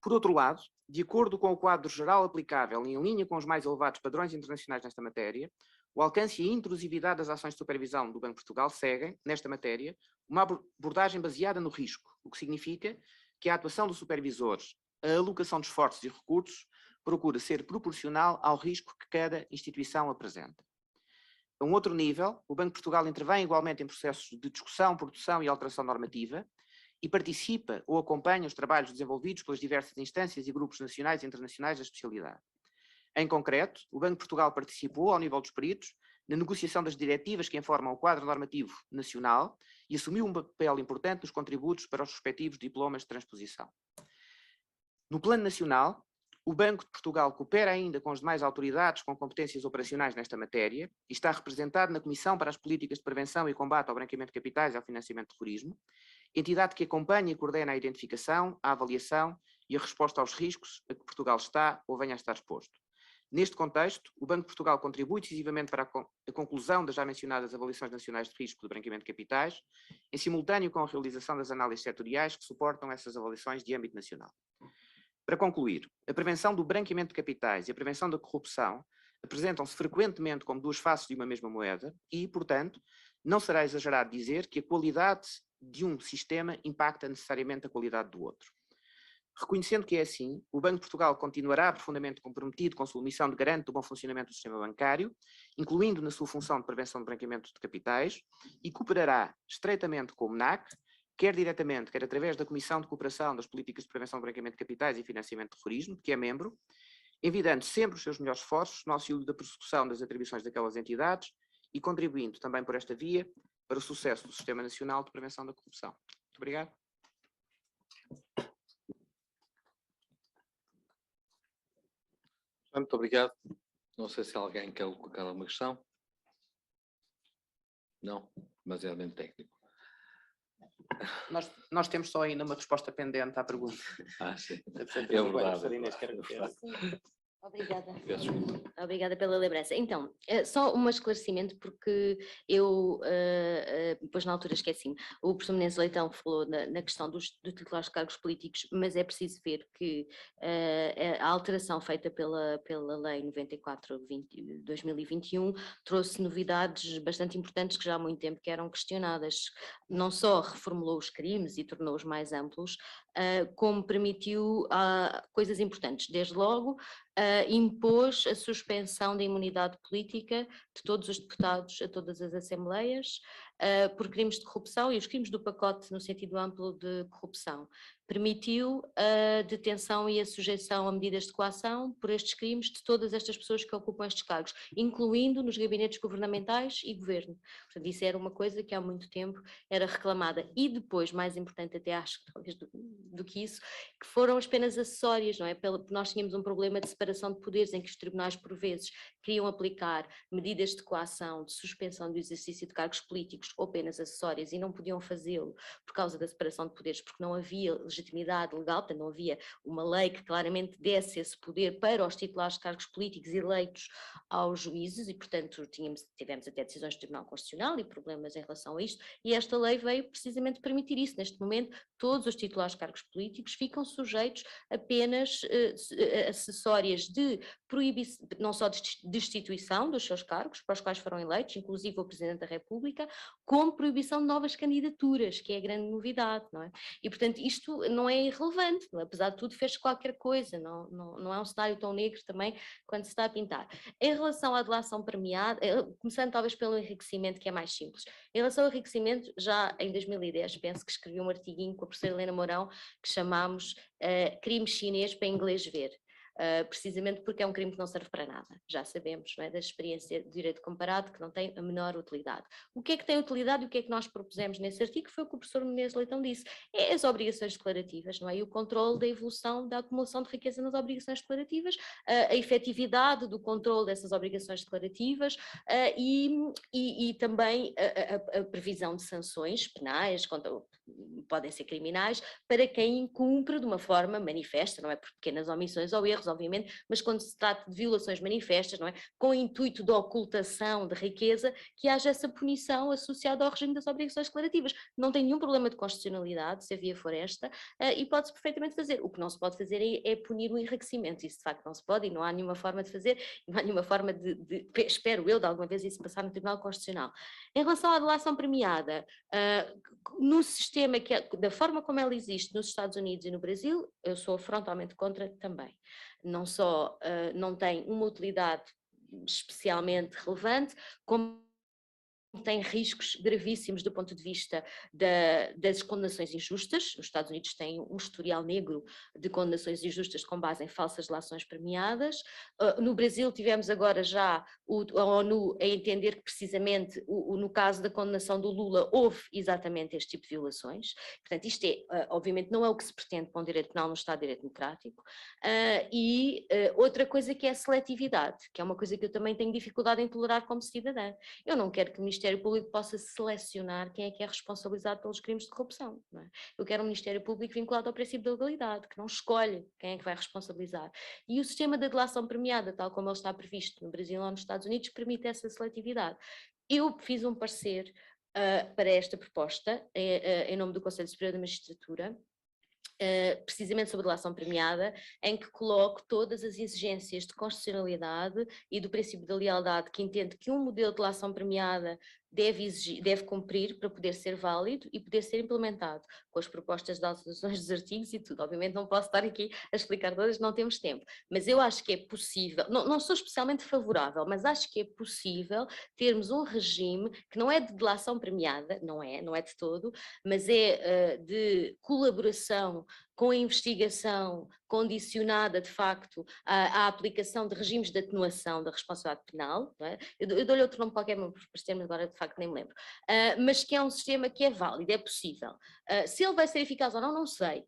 Por outro lado, de acordo com o quadro geral aplicável e em linha com os mais elevados padrões internacionais nesta matéria, o alcance e a intrusividade das ações de supervisão do Banco de Portugal seguem, nesta matéria, uma abordagem baseada no risco, o que significa que a atuação dos supervisores, a alocação de esforços e recursos, procura ser proporcional ao risco que cada instituição apresenta. A um outro nível, o Banco de Portugal intervém igualmente em processos de discussão, produção e alteração normativa e participa ou acompanha os trabalhos desenvolvidos pelas diversas instâncias e grupos nacionais e internacionais da especialidade. Em concreto, o Banco de Portugal participou, ao nível dos peritos, na negociação das diretivas que informam o quadro normativo nacional e assumiu um papel importante nos contributos para os respectivos diplomas de transposição. No plano nacional, o Banco de Portugal coopera ainda com as demais autoridades com competências operacionais nesta matéria e está representado na Comissão para as Políticas de Prevenção e Combate ao Branqueamento de Capitais e ao Financiamento de Terrorismo, entidade que acompanha e coordena a identificação, a avaliação e a resposta aos riscos a que Portugal está ou venha a estar exposto. Neste contexto, o Banco de Portugal contribui decisivamente para a conclusão das já mencionadas avaliações nacionais de risco de branqueamento de capitais, em simultâneo com a realização das análises setoriais que suportam essas avaliações de âmbito nacional. Para concluir, a prevenção do branqueamento de capitais e a prevenção da corrupção apresentam-se frequentemente como duas faces de uma mesma moeda e, portanto, não será exagerado dizer que a qualidade de um sistema impacta necessariamente a qualidade do outro. Reconhecendo que é assim, o Banco de Portugal continuará profundamente comprometido com a sua missão de garante do bom funcionamento do sistema bancário, incluindo na sua função de prevenção do branqueamento de capitais, e cooperará estreitamente com o MNAC, quer diretamente, quer através da Comissão de Cooperação das Políticas de Prevenção do Branqueamento de Capitais e Financiamento de Terrorismo, que é membro, envidando sempre os seus melhores esforços no auxílio da persecução das atribuições daquelas entidades e contribuindo também por esta via para o sucesso do Sistema Nacional de Prevenção da Corrupção. Muito obrigado. Muito obrigado. Não sei se alguém quer colocar alguma questão. Não, demasiadamente técnico. Nós temos só ainda uma resposta pendente à pergunta. Sim. É verdade. Obrigada. Peço desculpa. Obrigada pela lembrança. Então, só um esclarecimento, porque eu, depois na altura esqueci-me, o professor Menezes Leitão falou na questão dos titulares de cargos políticos, mas é preciso ver que a alteração feita pela Lei 94/2021 trouxe novidades bastante importantes que já há muito tempo que eram questionadas. Não só reformulou os crimes e tornou-os mais amplos, como permitiu coisas importantes. Desde logo, impôs a suspensão da imunidade política de todos os deputados a todas as assembleias por crimes de corrupção e os crimes do pacote no sentido amplo de corrupção. Permitiu a detenção e a sujeição a medidas de coação por estes crimes de todas estas pessoas que ocupam estes cargos, incluindo nos gabinetes governamentais e governo. Portanto, isso era uma coisa que há muito tempo era reclamada. E depois, mais importante até acho que talvez do que isso, que foram as penas acessórias, não é? Porque nós tínhamos um problema de separação de poderes em que os tribunais, por vezes, queriam aplicar medidas de coação, de suspensão do exercício de cargos políticos políticos ou penas acessórias e não podiam fazê-lo por causa da separação de poderes, porque não havia legitimidade legal, portanto não havia uma lei que claramente desse esse poder para os titulares de cargos políticos eleitos aos juízes e, portanto, tivemos até decisões do Tribunal Constitucional e problemas em relação a isto, e esta lei veio precisamente permitir isso. Neste momento, todos os titulares de cargos políticos ficam sujeitos a penas acessórias de proibição, não só de destituição dos seus cargos, para os quais foram eleitos, inclusive o Presidente da República, como proibição de novas candidaturas, que é a grande novidade, não é? E, portanto, isto não é irrelevante, apesar de tudo fez qualquer coisa, não é um cenário tão negro também quando se está a pintar. Em relação à delação premiada, começando talvez pelo enriquecimento, que é mais simples. Em relação ao enriquecimento, já em 2010, penso que escrevi um artiguinho com a professora Helena Mourão, que chamámos crime chinês para inglês ver. Precisamente porque é um crime que não serve para nada. Já sabemos, não é, da experiência de direito comparado, que não tem a menor utilidade. O que é que tem utilidade e o que é que nós propusemos nesse artigo foi o que o professor Menezes Leitão disse, é as obrigações declarativas, não é? E o controle da evolução da acumulação de riqueza nas obrigações declarativas, a efetividade do controle dessas obrigações declarativas e também a previsão de sanções penais, podem ser criminais, para quem incumpre de uma forma manifesta, não é, por pequenas omissões ou erros, obviamente, mas quando se trata de violações manifestas, não é, com o intuito de ocultação de riqueza, que haja essa punição associada ao regime das obrigações declarativas. Não tem nenhum problema de constitucionalidade, se a via for esta, e pode-se perfeitamente fazer. O que não se pode fazer é punir o enriquecimento, isso de facto não se pode e não há nenhuma forma de fazer, não há nenhuma forma espero eu, de alguma vez isso passar no Tribunal Constitucional. Em relação à delação premiada, no sistema, da forma como ela existe nos Estados Unidos e no Brasil, eu sou frontalmente contra também. Não só não tem uma utilidade especialmente relevante, como tem riscos gravíssimos do ponto de vista das condenações injustas. Os Estados Unidos têm um historial negro de condenações injustas com base em falsas delações premiadas. No Brasil tivemos agora já a ONU a entender que precisamente no caso da condenação do Lula houve exatamente este tipo de violações. Portanto, isto obviamente não é o que se pretende para um direito penal no Estado de Direito Democrático. Outra coisa que é a seletividade, que é uma coisa que eu também tenho dificuldade em tolerar como cidadã. Eu não quero que o Ministério Público possa selecionar quem é que é responsabilizado pelos crimes de corrupção. Não é? Eu quero um Ministério Público vinculado ao princípio da legalidade, que não escolhe quem é que vai responsabilizar. E o sistema de delação premiada, tal como ele está previsto no Brasil ou nos Estados Unidos, permite essa seletividade. Eu fiz um parecer para esta proposta, em nome do Conselho Superior da Magistratura, precisamente sobre a delação premiada, em que coloco todas as exigências de constitucionalidade e do princípio da lealdade que entende que um modelo de delação premiada deve cumprir para poder ser válido e poder ser implementado, com as propostas de alterações dos artigos e tudo. Obviamente não posso estar aqui a explicar todas, não temos tempo, mas eu acho que é possível, não sou especialmente favorável, mas acho que é possível termos um regime que não é de delação premiada, não é de todo, mas é de colaboração com a investigação condicionada, de facto, à aplicação de regimes de atenuação da responsabilidade penal, não é? Eu dou-lhe outro nome qualquer, mas para termos agora de facto nem me lembro, mas que é um sistema que é válido, é possível. Se ele vai ser eficaz ou não, não sei,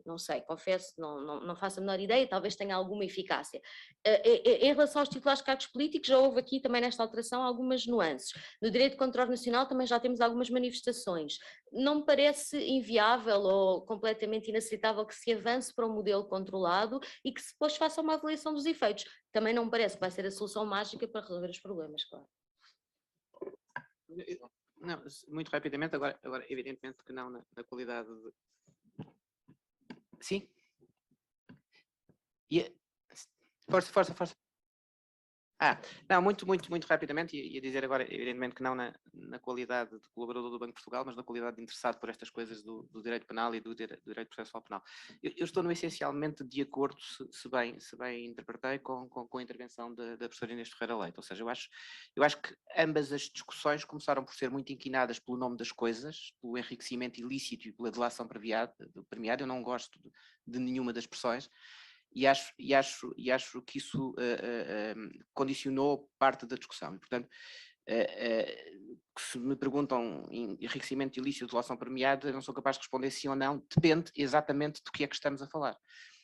confesso, não faço a menor ideia, talvez tenha alguma eficácia. Em relação aos titulares de cargos políticos, já houve aqui também nesta alteração algumas nuances. No direito de controle nacional também já temos algumas manifestações. Não me parece inviável ou completamente inaceitável que se avance para um modelo controlado e que depois faça uma avaliação dos efeitos. Também não me parece que vai ser a solução mágica para resolver os problemas, claro. Não, muito rapidamente, agora evidentemente que não na qualidade de... Sim? Força. Não, muito rapidamente, ia dizer agora, evidentemente que não na qualidade de colaborador do Banco de Portugal, mas na qualidade de interessado por estas coisas do direito penal e do direito processual penal. Eu estou essencialmente de acordo, se bem interpretei, com a intervenção da professora Inês Ferreira Leite, ou seja, eu acho que ambas as discussões começaram por ser muito inclinadas pelo nome das coisas, pelo enriquecimento ilícito e pela delação premiada. Eu não gosto de nenhuma das expressões, e acho que isso condicionou parte da discussão. E, portanto, se me perguntam enriquecimento ilícito de delação premiada, eu não sou capaz de responder sim ou não, depende exatamente do que é que estamos a falar.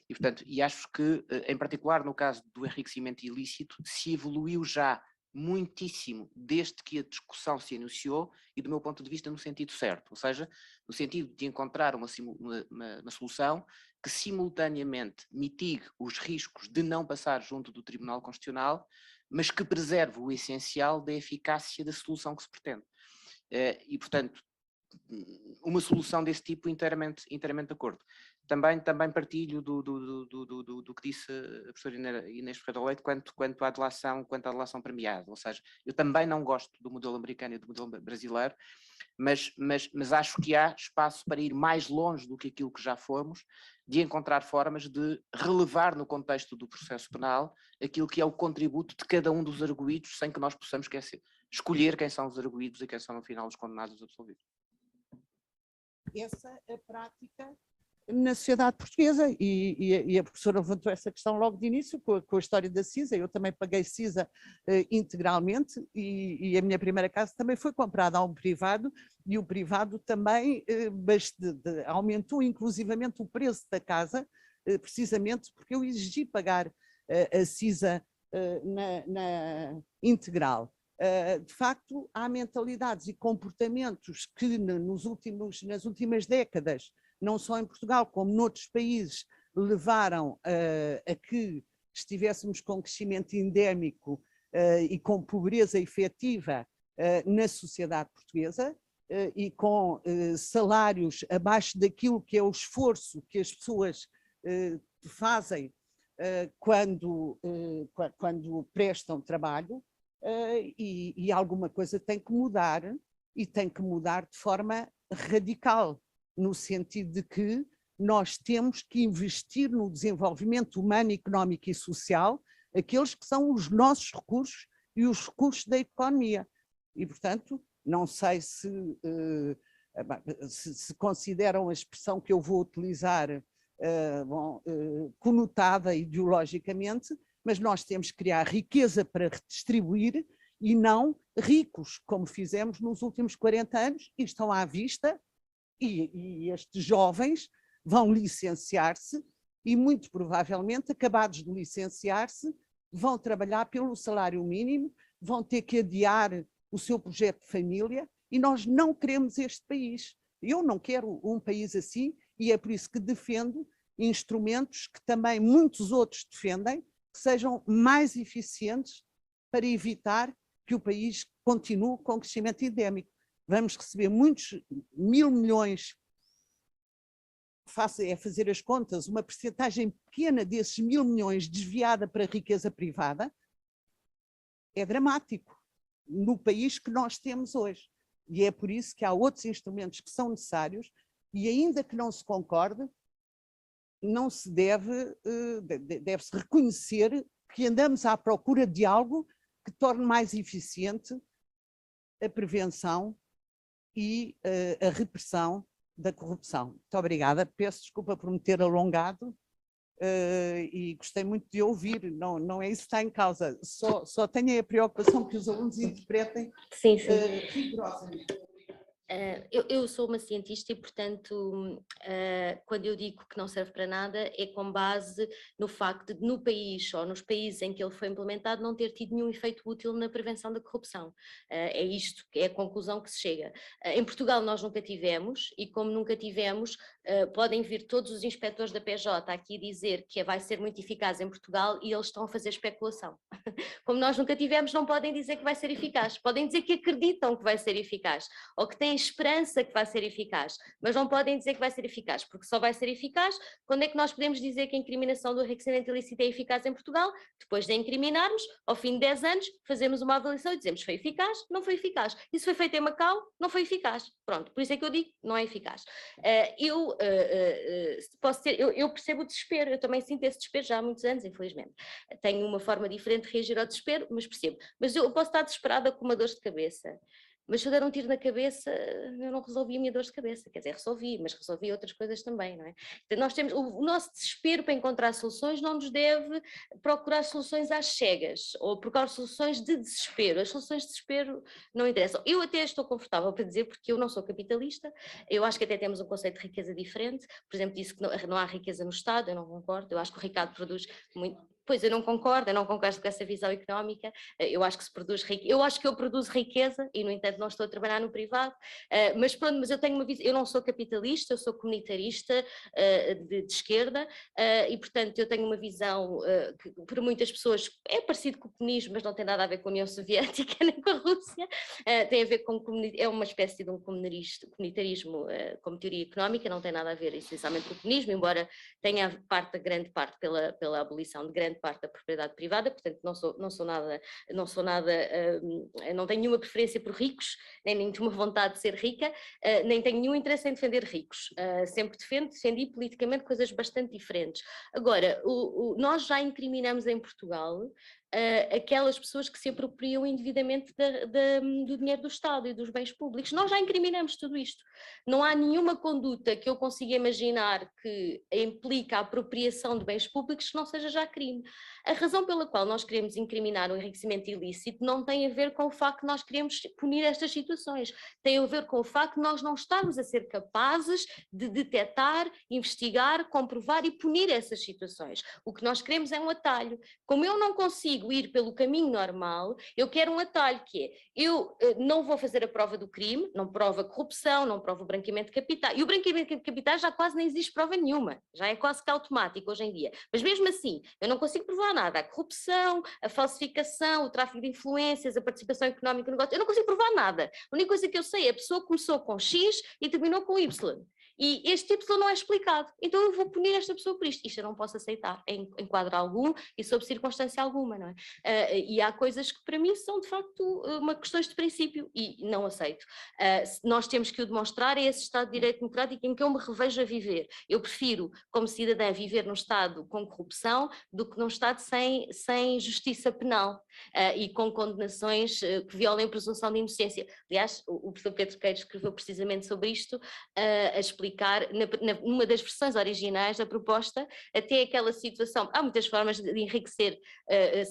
E, portanto, acho que, em particular no caso do enriquecimento ilícito, se evoluiu já muitíssimo desde que a discussão se iniciou e, do meu ponto de vista, no sentido certo, ou seja, no sentido de encontrar uma solução que simultaneamente mitigue os riscos de não passar junto do Tribunal Constitucional, mas que preserve o essencial da eficácia da solução que se pretende. E, portanto, uma solução desse tipo inteiramente de acordo. Também partilho do que disse a professora Inês Ferreira Leite quanto à delação premiada, ou seja, eu também não gosto do modelo americano e do modelo brasileiro, mas acho que há espaço para ir mais longe do que aquilo que já fomos, de encontrar formas de relevar no contexto do processo penal aquilo que é o contributo de cada um dos arguidos, sem que nós possamos escolher quem são os arguidos e quem são no final os condenados absolvidos. Essa é a prática na sociedade portuguesa e a professora levantou essa questão logo de início com a história da CISA. Eu também paguei CISA integralmente e a minha primeira casa também foi comprada a um privado e o privado também aumentou inclusivamente o preço da casa, precisamente porque eu exigi pagar a CISA na integral. De facto, há mentalidades e comportamentos que nas últimas décadas, não só em Portugal, como noutros países, levaram a que estivéssemos com crescimento endémico e com pobreza efetiva na sociedade portuguesa e com salários abaixo daquilo que é o esforço que as pessoas fazem quando prestam trabalho. E alguma coisa tem que mudar, e tem que mudar de forma radical, no sentido de que nós temos que investir no desenvolvimento humano, económico e social, aqueles que são os nossos recursos e os recursos da economia. E, portanto, não sei se consideram a expressão que eu vou utilizar conotada ideologicamente, mas nós temos que criar riqueza para redistribuir e não ricos, como fizemos nos últimos 40 anos, e estão à vista, e estes jovens vão licenciar-se e muito provavelmente, acabados de licenciar-se, vão trabalhar pelo salário mínimo, vão ter que adiar o seu projeto de família, e nós não queremos este país. Eu não quero um país assim, e é por isso que defendo instrumentos que também muitos outros defendem, que sejam mais eficientes para evitar que o país continue com crescimento endémico. Vamos receber muitos 1.000 milhões, é fazer as contas, uma percentagem pequena desses 1.000 milhões desviada para a riqueza privada, é dramático no país que nós temos hoje. E é por isso que há outros instrumentos que são necessários e ainda que não se concorde, não se deve-se reconhecer que andamos à procura de algo que torne mais eficiente a prevenção e a repressão da corrupção. Muito obrigada, peço desculpa por me ter alongado e gostei muito de ouvir, não é isso que está em causa, só tenho a preocupação que os alunos interpretem rigorosamente. Eu sou uma cientista e, portanto, quando eu digo que não serve para nada, é com base no facto de, no país ou nos países em que ele foi implementado, não ter tido nenhum efeito útil na prevenção da corrupção. É isto que é a conclusão que se chega. Em Portugal nós nunca tivemos, e como nunca tivemos, podem vir todos os inspectores da PJ aqui dizer que vai ser muito eficaz em Portugal e eles estão a fazer especulação. Como nós nunca tivemos, não podem dizer que vai ser eficaz. Podem dizer que acreditam que vai ser eficaz, ou que têm esperança que vai ser eficaz, mas não podem dizer que vai ser eficaz, porque só vai ser eficaz quando é que nós podemos dizer que a incriminação do enriquecimento ilícito é eficaz em Portugal. Depois de incriminarmos, ao fim de 10 anos, fazemos uma avaliação e dizemos foi eficaz, não foi eficaz. Isso foi feito em Macau, não foi eficaz. Pronto, por isso é que eu digo, não é eficaz. Eu percebo o desespero, eu também sinto esse desespero já há muitos anos, infelizmente. Tenho uma forma diferente de reagir ao desespero, mas percebo. Mas eu posso estar desesperada com uma dor de cabeça. Mas se eu der um tiro na cabeça, eu não resolvi a minha dor de cabeça, quer dizer, resolvi, mas resolvi outras coisas também, não é? Então nós temos, o nosso desespero para encontrar soluções não nos deve procurar soluções às cegas, ou procurar soluções de desespero. As soluções de desespero não interessam. Eu até estou confortável para dizer, porque eu não sou capitalista, eu acho que até temos um conceito de riqueza diferente, por exemplo, disse que não há riqueza no Estado, eu não concordo, eu acho que o Ricardo produz muito... Pois, eu não concordo com essa visão económica. Eu acho que se produz riqueza, eu acho que eu produzo riqueza e, no entanto, não estou a trabalhar no privado. Mas pronto, mas eu tenho uma visão, eu não sou capitalista, eu sou comunitarista de esquerda e, portanto, eu tenho uma visão que para muitas pessoas é parecido com o comunismo, mas não tem nada a ver com a União Soviética nem com a Rússia. Tem a ver com é uma espécie de um comunitarismo como teoria económica, não tem nada a ver essencialmente com o comunismo, embora tenha grande parte pela abolição de grande parte da propriedade privada, portanto não tenho nenhuma preferência por ricos, nem nenhuma vontade de ser rica, nem tenho nenhum interesse em defender ricos, sempre defendi politicamente coisas bastante diferentes. Agora, nós já incriminamos em Portugal aquelas pessoas que se apropriam indevidamente do dinheiro do Estado e dos bens públicos. Nós já incriminamos tudo isto. Não há nenhuma conduta que eu consiga imaginar que implica a apropriação de bens públicos que não seja já crime. A razão pela qual nós queremos incriminar o enriquecimento ilícito não tem a ver com o facto que nós queremos punir estas situações, tem a ver com o facto de nós não estarmos a ser capazes de detectar, investigar, comprovar e punir essas situações. O que nós queremos é um atalho. Como eu não consigo ir pelo caminho normal, eu quero um atalho que é, eu não vou fazer a prova do crime, não prova corrupção, não prova o branqueamento de capitais, e o branqueamento de capitais já quase nem existe prova nenhuma, já é quase que automático hoje em dia, mas mesmo assim, eu não consigo provar nada, a corrupção, a falsificação, o tráfico de influências, a participação económica no negócio, eu não consigo provar nada, a única coisa que eu sei é a pessoa começou com X e terminou com Y. E este Y não é explicado, então eu vou punir esta pessoa por isto. Isto eu não posso aceitar em quadro algum e sob circunstância alguma, não é? E há coisas que para mim são de facto uma questões de princípio e não aceito. Nós temos que o demonstrar é esse Estado de Direito Democrático em que eu me revejo a viver. Eu prefiro, como cidadã, viver num Estado com corrupção do que num Estado sem justiça penal e com condenações que violem a presunção de inocência. Aliás, o professor Pedro Queiro escreveu precisamente sobre isto, a explicar numa das versões originais da proposta, até aquela situação, há muitas formas de enriquecer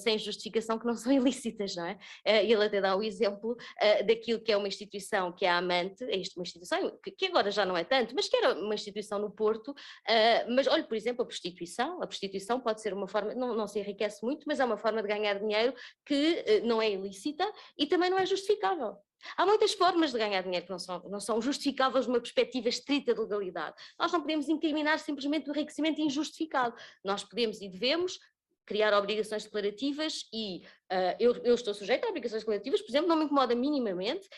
sem justificação que não são ilícitas, não é? Ele até dá o exemplo daquilo que é uma instituição que é a Amante, uma instituição que agora já não é tanto, mas que era uma instituição no Porto, mas olha, por exemplo, a prostituição pode ser uma forma, não se enriquece muito, mas é uma forma de ganhar dinheiro que não é ilícita e também não é justificável. Há muitas formas de ganhar dinheiro que não são justificáveis de uma perspectiva estrita de legalidade. Nós não podemos incriminar simplesmente o enriquecimento injustificado. Nós podemos e devemos criar obrigações declarativas e eu estou sujeita a obrigações declarativas, por exemplo, não me incomoda minimamente,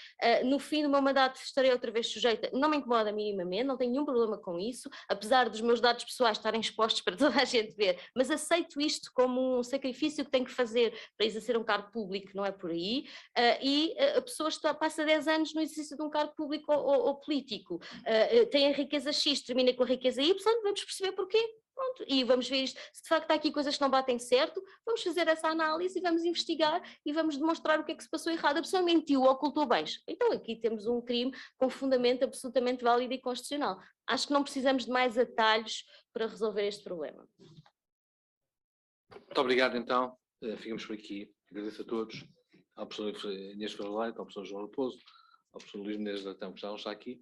no fim do meu mandato estarei outra vez sujeita, não me incomoda minimamente, não tenho nenhum problema com isso, apesar dos meus dados pessoais estarem expostos para toda a gente ver, mas aceito isto como um sacrifício que tenho que fazer para exercer um cargo público, não é por aí, e a pessoa passa 10 anos no exercício de um cargo público ou político, tem a riqueza X, termina com a riqueza Y, vamos perceber porquê. Pronto, e vamos ver isto. Se de facto há aqui coisas que não batem certo, vamos fazer essa análise e vamos investigar e vamos demonstrar o que é que se passou errado. A pessoa mentiu ou ocultou bens. Então aqui temos um crime com fundamento absolutamente válido e constitucional. Acho que não precisamos de mais atalhos para resolver este problema. Muito obrigado então. Ficamos por aqui. Agradeço a todos. Ao professor Inês Ferreira, ao professor João Raposo, ao professor Luís Menezes da Tão, que já não está aqui.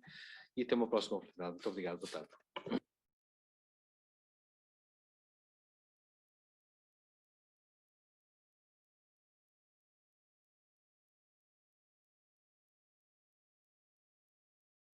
E até uma próxima oportunidade. Muito obrigado. Boa tarde.